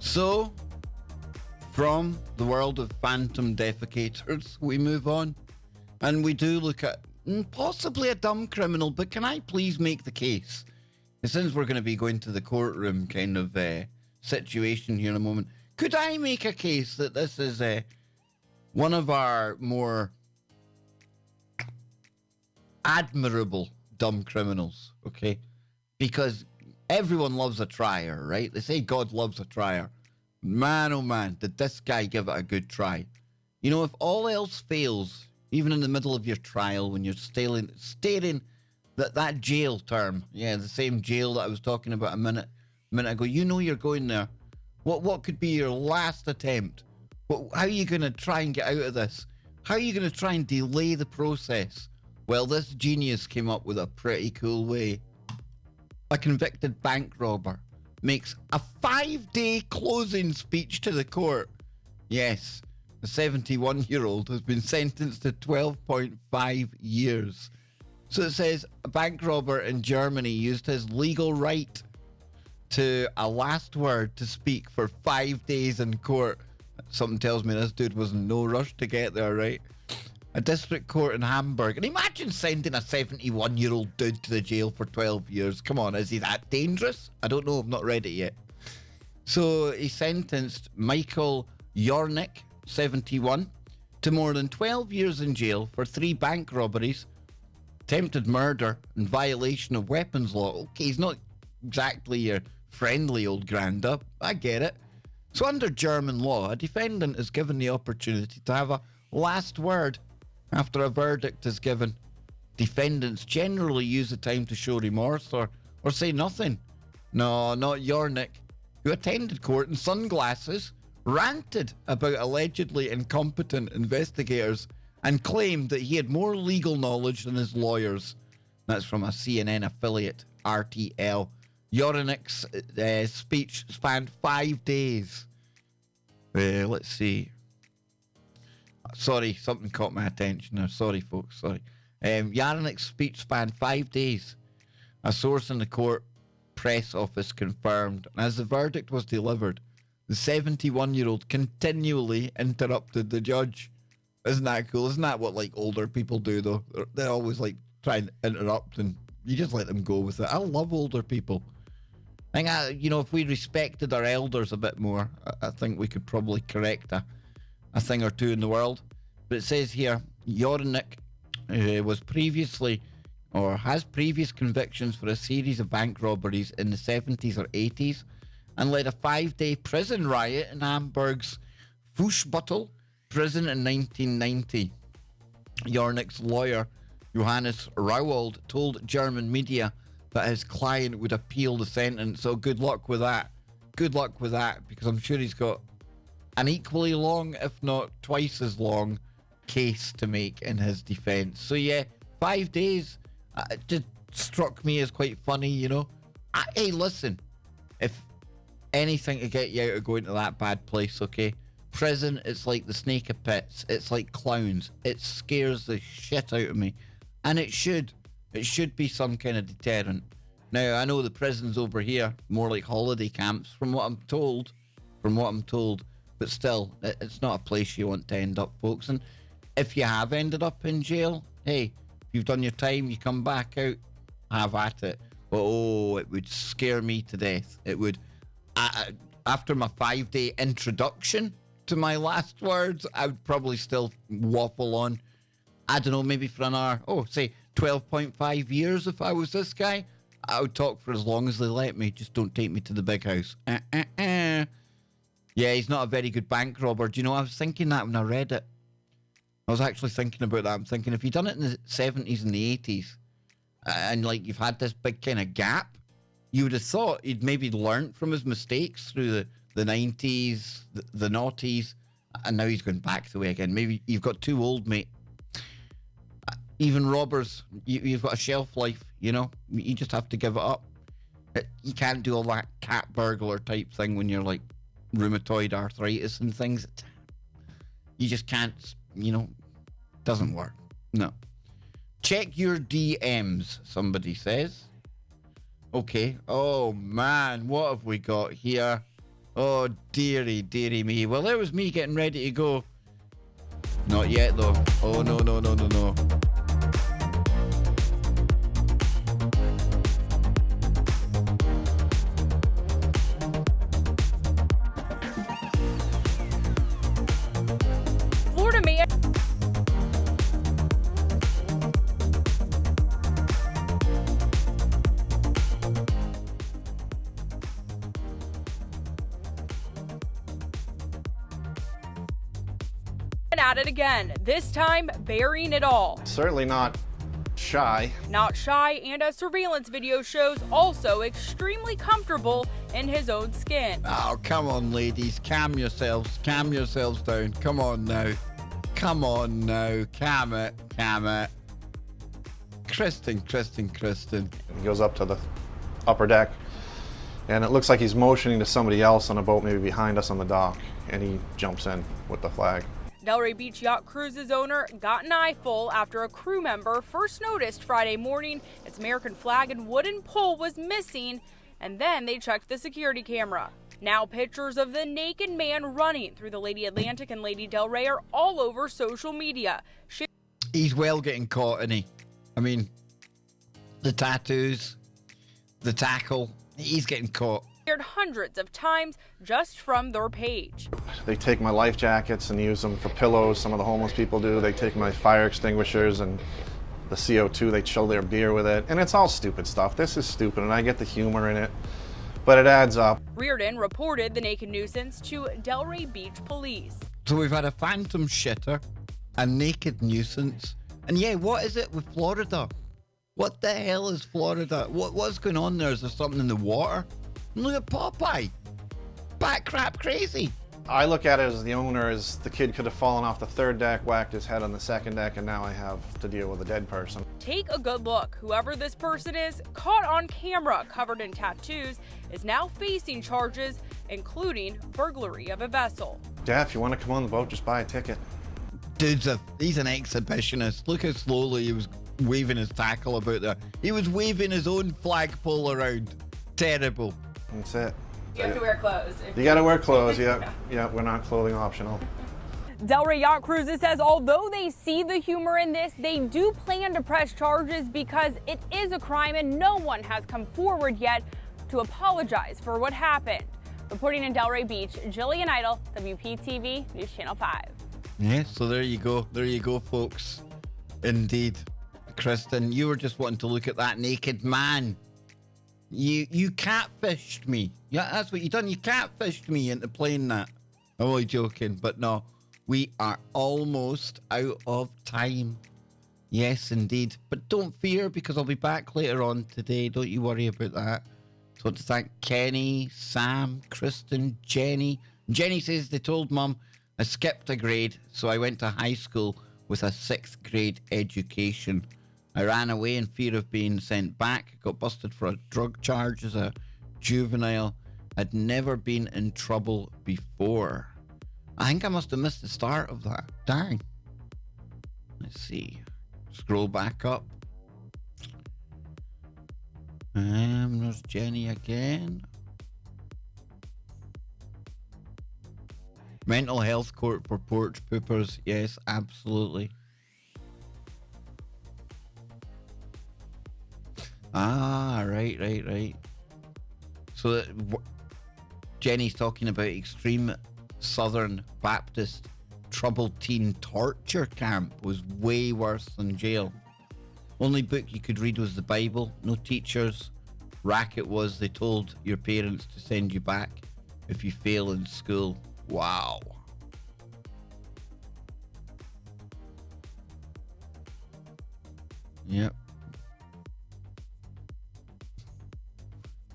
So, from the world of phantom defecators, we move on. And we do look at possibly a dumb criminal, but can I please make the case? Since we're going to be going to the courtroom kind of situation here in a moment, could I make a case that this is one of our more admirable dumb criminals, okay? Because everyone loves a trier, right? They say God loves a trier. Man, oh man, did this guy give it a good try. You know, if all else fails, even in the middle of your trial, when you're staring that jail term, yeah, the same jail that I was talking about a minute ago, you know you're going there. What could be your last attempt? How are you going to try and get out of this? How are you going to try and delay the process? Well, this genius came up with a pretty cool way. A convicted bank robber makes a 5-day closing speech to the court. Yes, the 71-year-old has been sentenced to 12.5 years. So it says a bank robber in Germany used his legal right to a last word to speak for 5 days in court. Something tells me this dude was in no rush to get there, right? A district court in Hamburg. And imagine sending a 71-year-old dude to the jail for 12 years. Come on, is he that dangerous? I don't know, I've not read it yet. So he sentenced Michael Jornik, 71, to more than 12 years in jail for 3 bank robberies, attempted murder, and violation of weapons law. Okay, he's not exactly your friendly old granda. I get it. So under German law, a defendant is given the opportunity to have a last word after a verdict is given. Defendants generally use the time to show remorse or say nothing. No, not Jornik, who attended court in sunglasses, ranted about allegedly incompetent investigators and claimed that he had more legal knowledge than his lawyers. That's from a CNN affiliate, RTL. Yorinik's speech spanned 5 days. Let's see. Sorry, something caught my attention there. Sorry, folks, sorry. Yorinik's speech spanned 5 days. A source in the court press office confirmed. And as the verdict was delivered, the 71-year-old continually interrupted the judge. Isn't that cool? Isn't that what, like, older people do, though? They always, like, try and interrupt, and you just let them go with it. I love older people. I think, if we respected our elders a bit more, I think we could probably correct a thing or two in the world. But it says here, Yorinik was previously, or has previous convictions for a series of bank robberies in the 70s or 80s, and led a 5-day prison riot in Hamburg's Fußbüttel prison in 1990. Yorinik's lawyer, Johannes Rauwald, told German media that his client would appeal the sentence. So good luck with that. Good luck with that, because I'm sure he's got an equally long, if not twice as long, case to make in his defense. So yeah, 5 days just struck me as quite funny, Hey, listen, if anything to get you out of going to that bad place, okay? Prison, it's like the snake of pits. It's like clowns. It scares the shit out of me. And it should. It should be some kind of deterrent. Now, I know the prisons over here, more like holiday camps, from what I'm told. But still, it's not a place you want to end up, folks. And if you have ended up in jail, hey, if you've done your time, you come back out, have at it. But oh, it would scare me to death. It would. After my 5-day introduction to my last words, I would probably still waffle on. I don't know, maybe for an hour. Oh, say 12.5 years if I was this guy. I would talk for as long as they let me. Just don't take me to the big house. Yeah, he's not a very good bank robber. Do you know, I was thinking that when I read it. I was actually thinking about that. I'm thinking, if you'd done it in the 70s and the 80s, and like you've had this big kind of gap, you would have thought he'd maybe learnt from his mistakes through the 90s, the noughties, and now he's going back the way again. Maybe you've got too old, mate. Even robbers, you've got a shelf life, You just have to give it up. You can't do all that cat burglar type thing when you're like rheumatoid arthritis and things. You just can't, doesn't work. No. Check your DMs, somebody says. Okay. Oh, man, what have we got here? Oh, dearie me. Well, there was me getting ready to go. Not yet, though. Oh, no. Florida man. At it again, this time burying it all. Certainly not shy. Not shy, and as surveillance video shows, also extremely comfortable in his own skin. Oh, come on, ladies. Calm yourselves down. Come on now. Calm it. Kristen. He goes up to the upper deck, and it looks like he's motioning to somebody else on a boat maybe behind us on the dock, and he jumps in with the flag. Delray Beach Yacht Cruises owner got an eyeful after a crew member first noticed Friday morning its American flag and wooden pole was missing, and then they checked the security camera. Now pictures of the naked man running through the Lady Atlantic and Lady Delray are all over social media. He's well getting caught, isn't he? I mean, the tattoos, the tackle, he's getting caught. Shared hundreds of times just from their page. They take my life jackets and use them for pillows. Some of the homeless people do. They take my fire extinguishers and the CO2. They chill their beer with it. And it's all stupid stuff. This is stupid, and I get the humor in it, but it adds up. Reardon reported the naked nuisance to Delray Beach police. So we've had a phantom shitter, a naked nuisance, and yeah, what is it with Florida? What the hell is Florida? What's going on there? Is there something in the water? Look at Popeye. Bat crap crazy. I look at it as the owner as the kid could have fallen off the third deck, whacked his head on the second deck, and now I have to deal with a dead person. Take a good look. Whoever this person is, caught on camera, covered in tattoos, is now facing charges, including burglary of a vessel. Yeah, if you want to come on the boat, just buy a ticket. Dude's he's an exhibitionist. Look how slowly he was waving his tackle about there. He was waving his own flagpole around. Terrible. That's it. You have to wear clothes. You gotta wear clothes, yeah, we're not clothing optional. Delray Yacht Cruises says although they see the humor in this, they do plan to press charges because it is a crime and no one has come forward yet to apologize for what happened. Reporting in Delray Beach, Jillian Idle, WPTV News Channel 5. Yeah, so there you go. There you go, folks. Indeed. Kristen, you were just wanting to look at that naked man. You catfished me. Yeah, that's what you done. You catfished me into playing that. I'm only joking, but no. We are almost out of time. Yes, indeed. But don't fear, because I'll be back later on today. Don't you worry about that. So to thank Kenny, Sam, Kristen, Jenny. Jenny says they told Mum I skipped a grade, so I went to high school with a 6th grade education. I ran away in fear of being sent back, got busted for a drug charge as a juvenile. I'd never been in trouble before. I think I must have missed the start of that. Darn. Let's see. Scroll back up. There's Jenny again. Mental health court for porch poopers. Yes, absolutely. Ah, right. So Jenny's talking about extreme Southern Baptist troubled teen torture camp was way worse than jail. Only book you could read was the Bible. No teachers. Racket was they told your parents to send you back if you fail in school. Wow. Yep.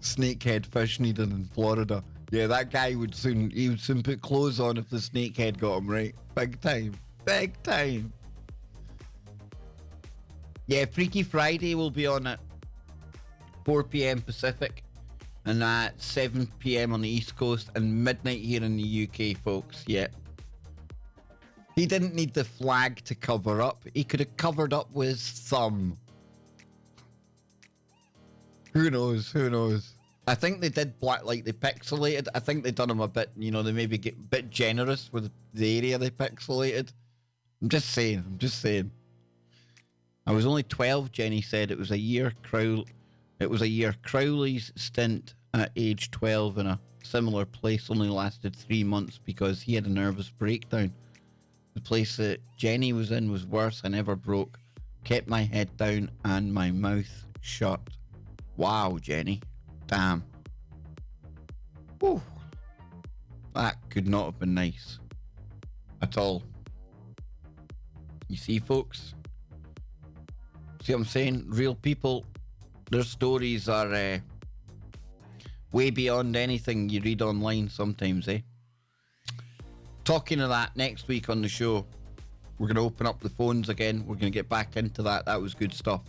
Snakehead fish needed in Florida. Yeah, that guy would soon put clothes on if the snakehead got him, right? Big time. Yeah, Freaky Friday will be on at 4 p.m. Pacific and at 7 p.m. on the East Coast and midnight here in the UK, folks. Yeah. He didn't need the flag to cover up. He could have covered up with his thumb. Who knows? I think they did black, like they pixelated. I think they done them a bit, they maybe get a bit generous with the area they pixelated. I'm just saying. I was only 12, Jenny said. It was a year Crowley's stint at age 12 in a similar place only lasted 3 months because he had a nervous breakdown. The place that Jenny was in was worse. I never broke. Kept my head down and my mouth shut. Wow, Jenny. Damn. Whew. That could not have been nice. At all. You see, folks? See what I'm saying? Real people, their stories are way beyond anything you read online sometimes, eh? Talking of that, next week on the show, we're going to open up the phones again. We're going to get back into that. That was good stuff.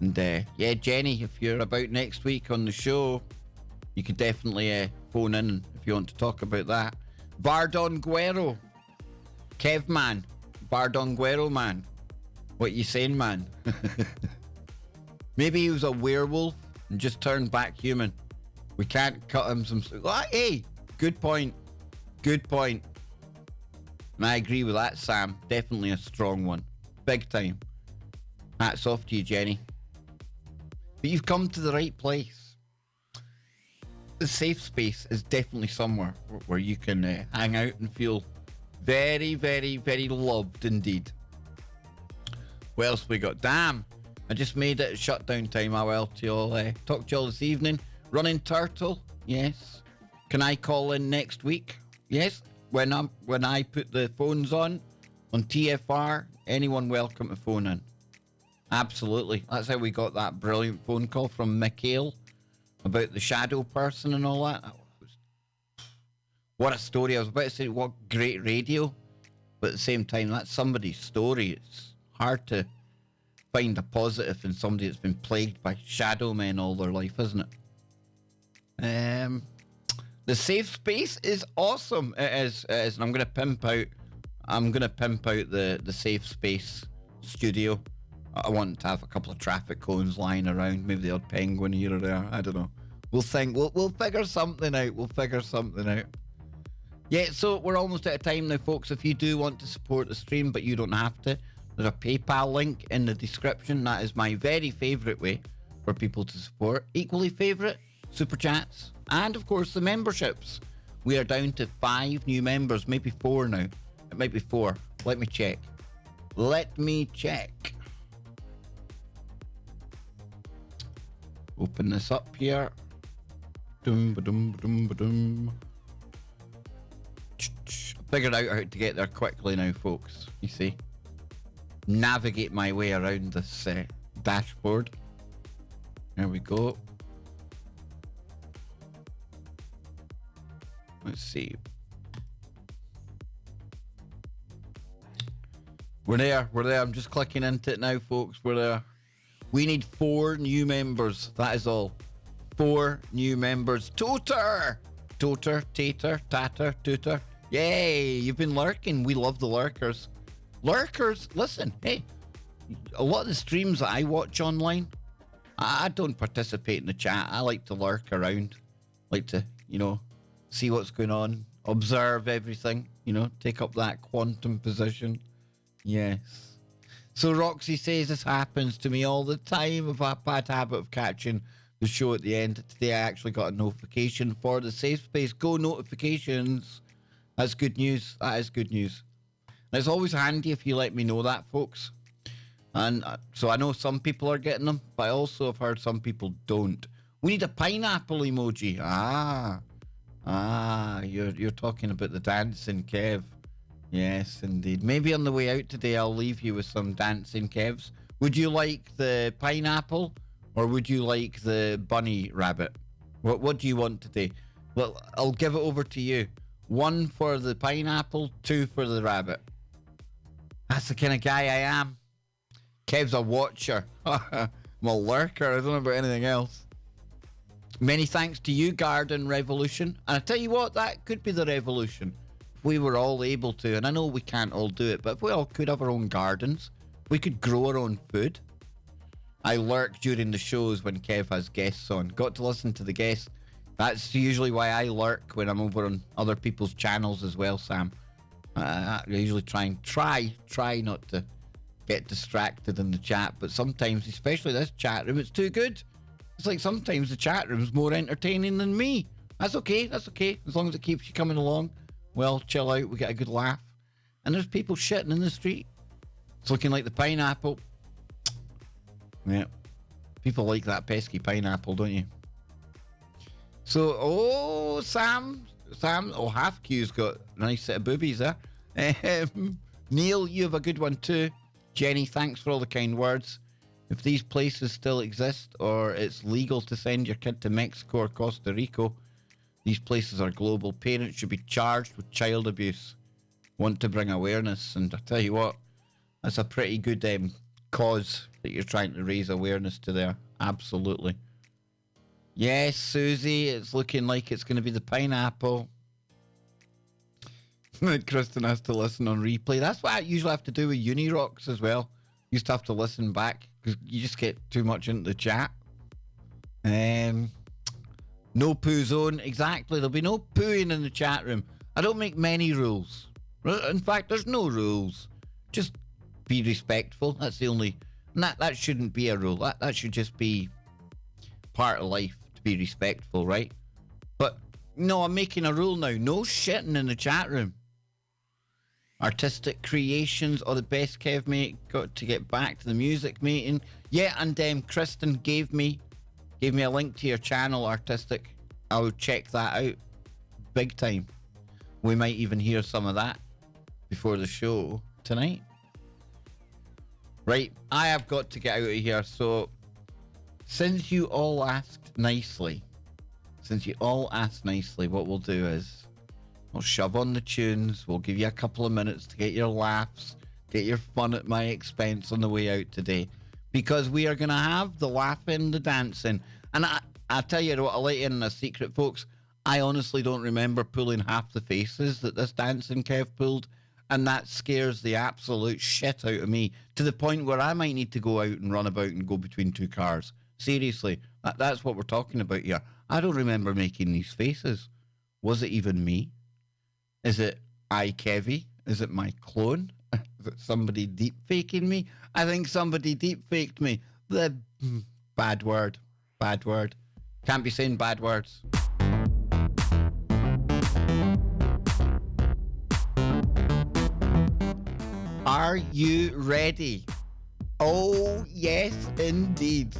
And yeah, Jenny, if you're about next week on the show, you could definitely phone in if you want to talk about that. Vardon Guerrero. Kev man. Vardon Guerrero man. What you saying, man? Maybe he was a werewolf and just turned back human. We can't cut him some... Hey, good point. And I agree with that, Sam. Definitely a strong one. Big time. Hats off to you, Jenny. But you've come to the right place. The safe space is definitely somewhere where you can hang out and feel very, very, very loved indeed. What else we got? Damn, I just made it shutdown time. I will to you all. Talk to you all this evening. Running Turtle, yes. Can I call in next week? Yes. When I put the phones on TFR, anyone welcome to phone in. Absolutely. That's how we got that brilliant phone call from Mikhail about the shadow person and all that. What a story. I was about to say, what great radio. But at the same time, that's somebody's story. It's hard to find a positive in somebody that's been plagued by shadow men all their life, isn't it? The safe space is awesome. It is. And I'm gonna pimp out the safe space studio. I want to have a couple of traffic cones lying around, maybe the odd penguin here or there. I don't know. We'll figure something out. Yeah, so we're almost out of time now, folks. If you do want to support the stream, but you don't have to, there's a PayPal link in the description. That is my very favourite way for people to support. Equally favourite, Super Chats, and of course the memberships. We are down to 5 new members, maybe 4 now. It might be 4. Let me check. Open this up here. Figured out how to get there quickly now, folks. You see, navigate my way around this dashboard. There we go. Let's see. We're there. I'm just clicking into it now, folks. We're there. We need 4 new members. That is all. 4 new members. Toter, tater. Yay, you've been lurking. We love the lurkers. Lurkers, listen, hey, a lot of the streams that I watch online, I don't participate in the chat. I like to lurk around. Like to, see what's going on, observe everything, take up that quantum position. Yes. So Roxy says this happens to me all the time. I've a bad habit of catching the show at the end. Today I actually got a notification for the Safe Space Go notifications. That's good news. That is good news. And it's always handy if you let me know that, folks. And so I know some people are getting them, but I also have heard some people don't. We need a pineapple emoji. You're talking about the dancing Kev. Yes, indeed. Maybe on the way out today, I'll leave you with some dancing Kevs. Would you like the pineapple or would you like the bunny rabbit? What do you want today? Well, I'll give it over to you. 1 for the pineapple, 2 for the rabbit. That's the kind of guy I am. Kev's a watcher. I'm a lurker. I don't know about anything else. Many thanks to you, Garden Revolution. And I tell you what, that could be the revolution. If we were all able to, and I know we can't all do it, but if we all could have our own gardens, we could grow our own food. I lurk during the shows when Kev has guests on. Got to listen to the guests. That's usually why I lurk when I'm over on other people's channels as well, Sam. I usually try not to get distracted in the chat, but sometimes, especially this chat room, it's too good. It's like sometimes the chat room's more entertaining than me. That's okay. As long as it keeps you coming along. Well, chill out, we get a good laugh. And there's people shitting in the street. It's looking like the pineapple. Yeah. People like that pesky pineapple, don't you? So, Sam, Half Q's got a nice set of boobies there. Neil, you have a good one too. Jenny, thanks for all the kind words. If these places still exist or it's legal to send your kid to Mexico or Costa Rica, these places are global. Parents should be charged with child abuse. Want to bring awareness, and I tell you what, that's a pretty good cause that you're trying to raise awareness to there. Absolutely. Yes, Susie, it's looking like it's going to be the pineapple. Kristen has to listen on replay. That's what I usually have to do with Unirocks as well. Used to have to listen back because you just get too much into the chat. No poo zone. Exactly. There'll be no pooing in the chat room. I don't make many rules. In fact, there's no rules. Just be respectful. That's the only... That shouldn't be a rule. That should just be part of life, to be respectful, right? But no, I'm making a rule now. No shitting in the chat room. Artistic creations are the best, Kev, mate. Got to get back to the music meeting. Yeah, and Kristen gave me a link to your channel, Artistic. I will check that out big time. We might even hear some of that before the show tonight. Right, I have got to get out of here. So, since you all asked nicely, what we'll do is We'll shove on the tunes. We'll give you a couple of minutes to get your laughs, get your fun at my expense on the way out today. Because we are going to have the laughing, the dancing. And I tell you what, I'll let you in a secret, folks. I honestly don't remember pulling half the faces that this dancing Kev pulled. And that scares the absolute shit out of me to the point where I might need to go out and run about and go between two cars. Seriously, that's what we're talking about here. I don't remember making these faces. Was it even me? Is it Kevy? Is it my clone? Is it somebody deep faking me? I think somebody deep faked me. The bad word. Bad word. Can't be saying bad words. Are you ready? Oh, yes, indeed.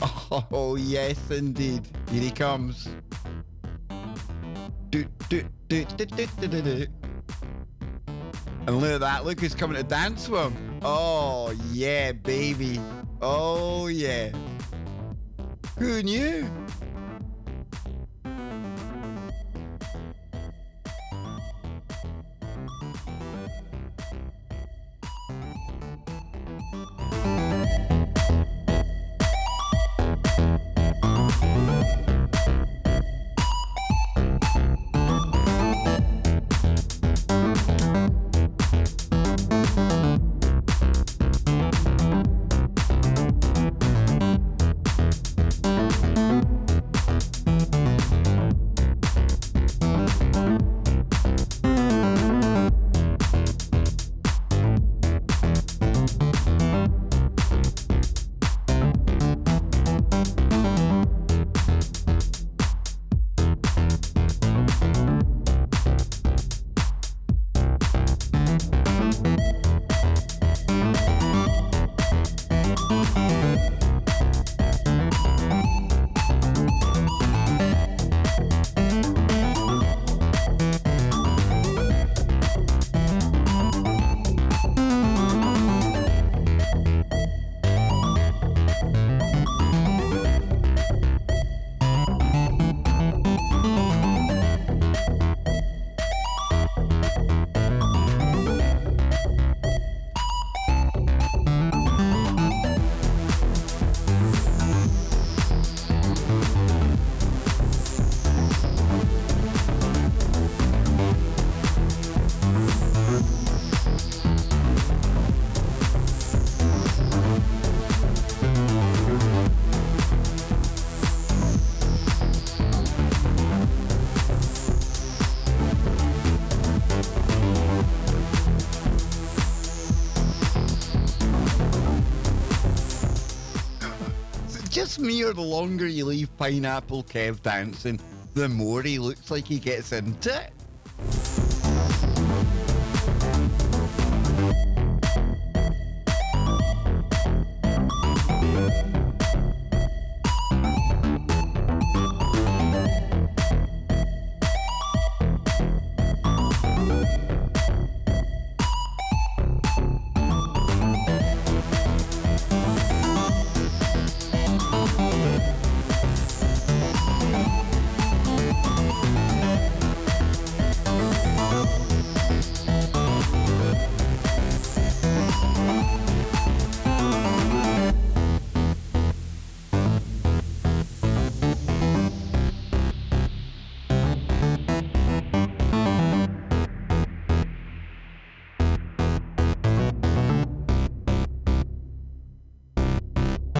Oh, yes, indeed. Here he comes. And look at that. Look who's coming to dance with him. Oh, yeah, baby. Oh, yeah. Who knew? Just me, or the longer you leave Pineapple Kev dancing, the more he looks like he gets into it?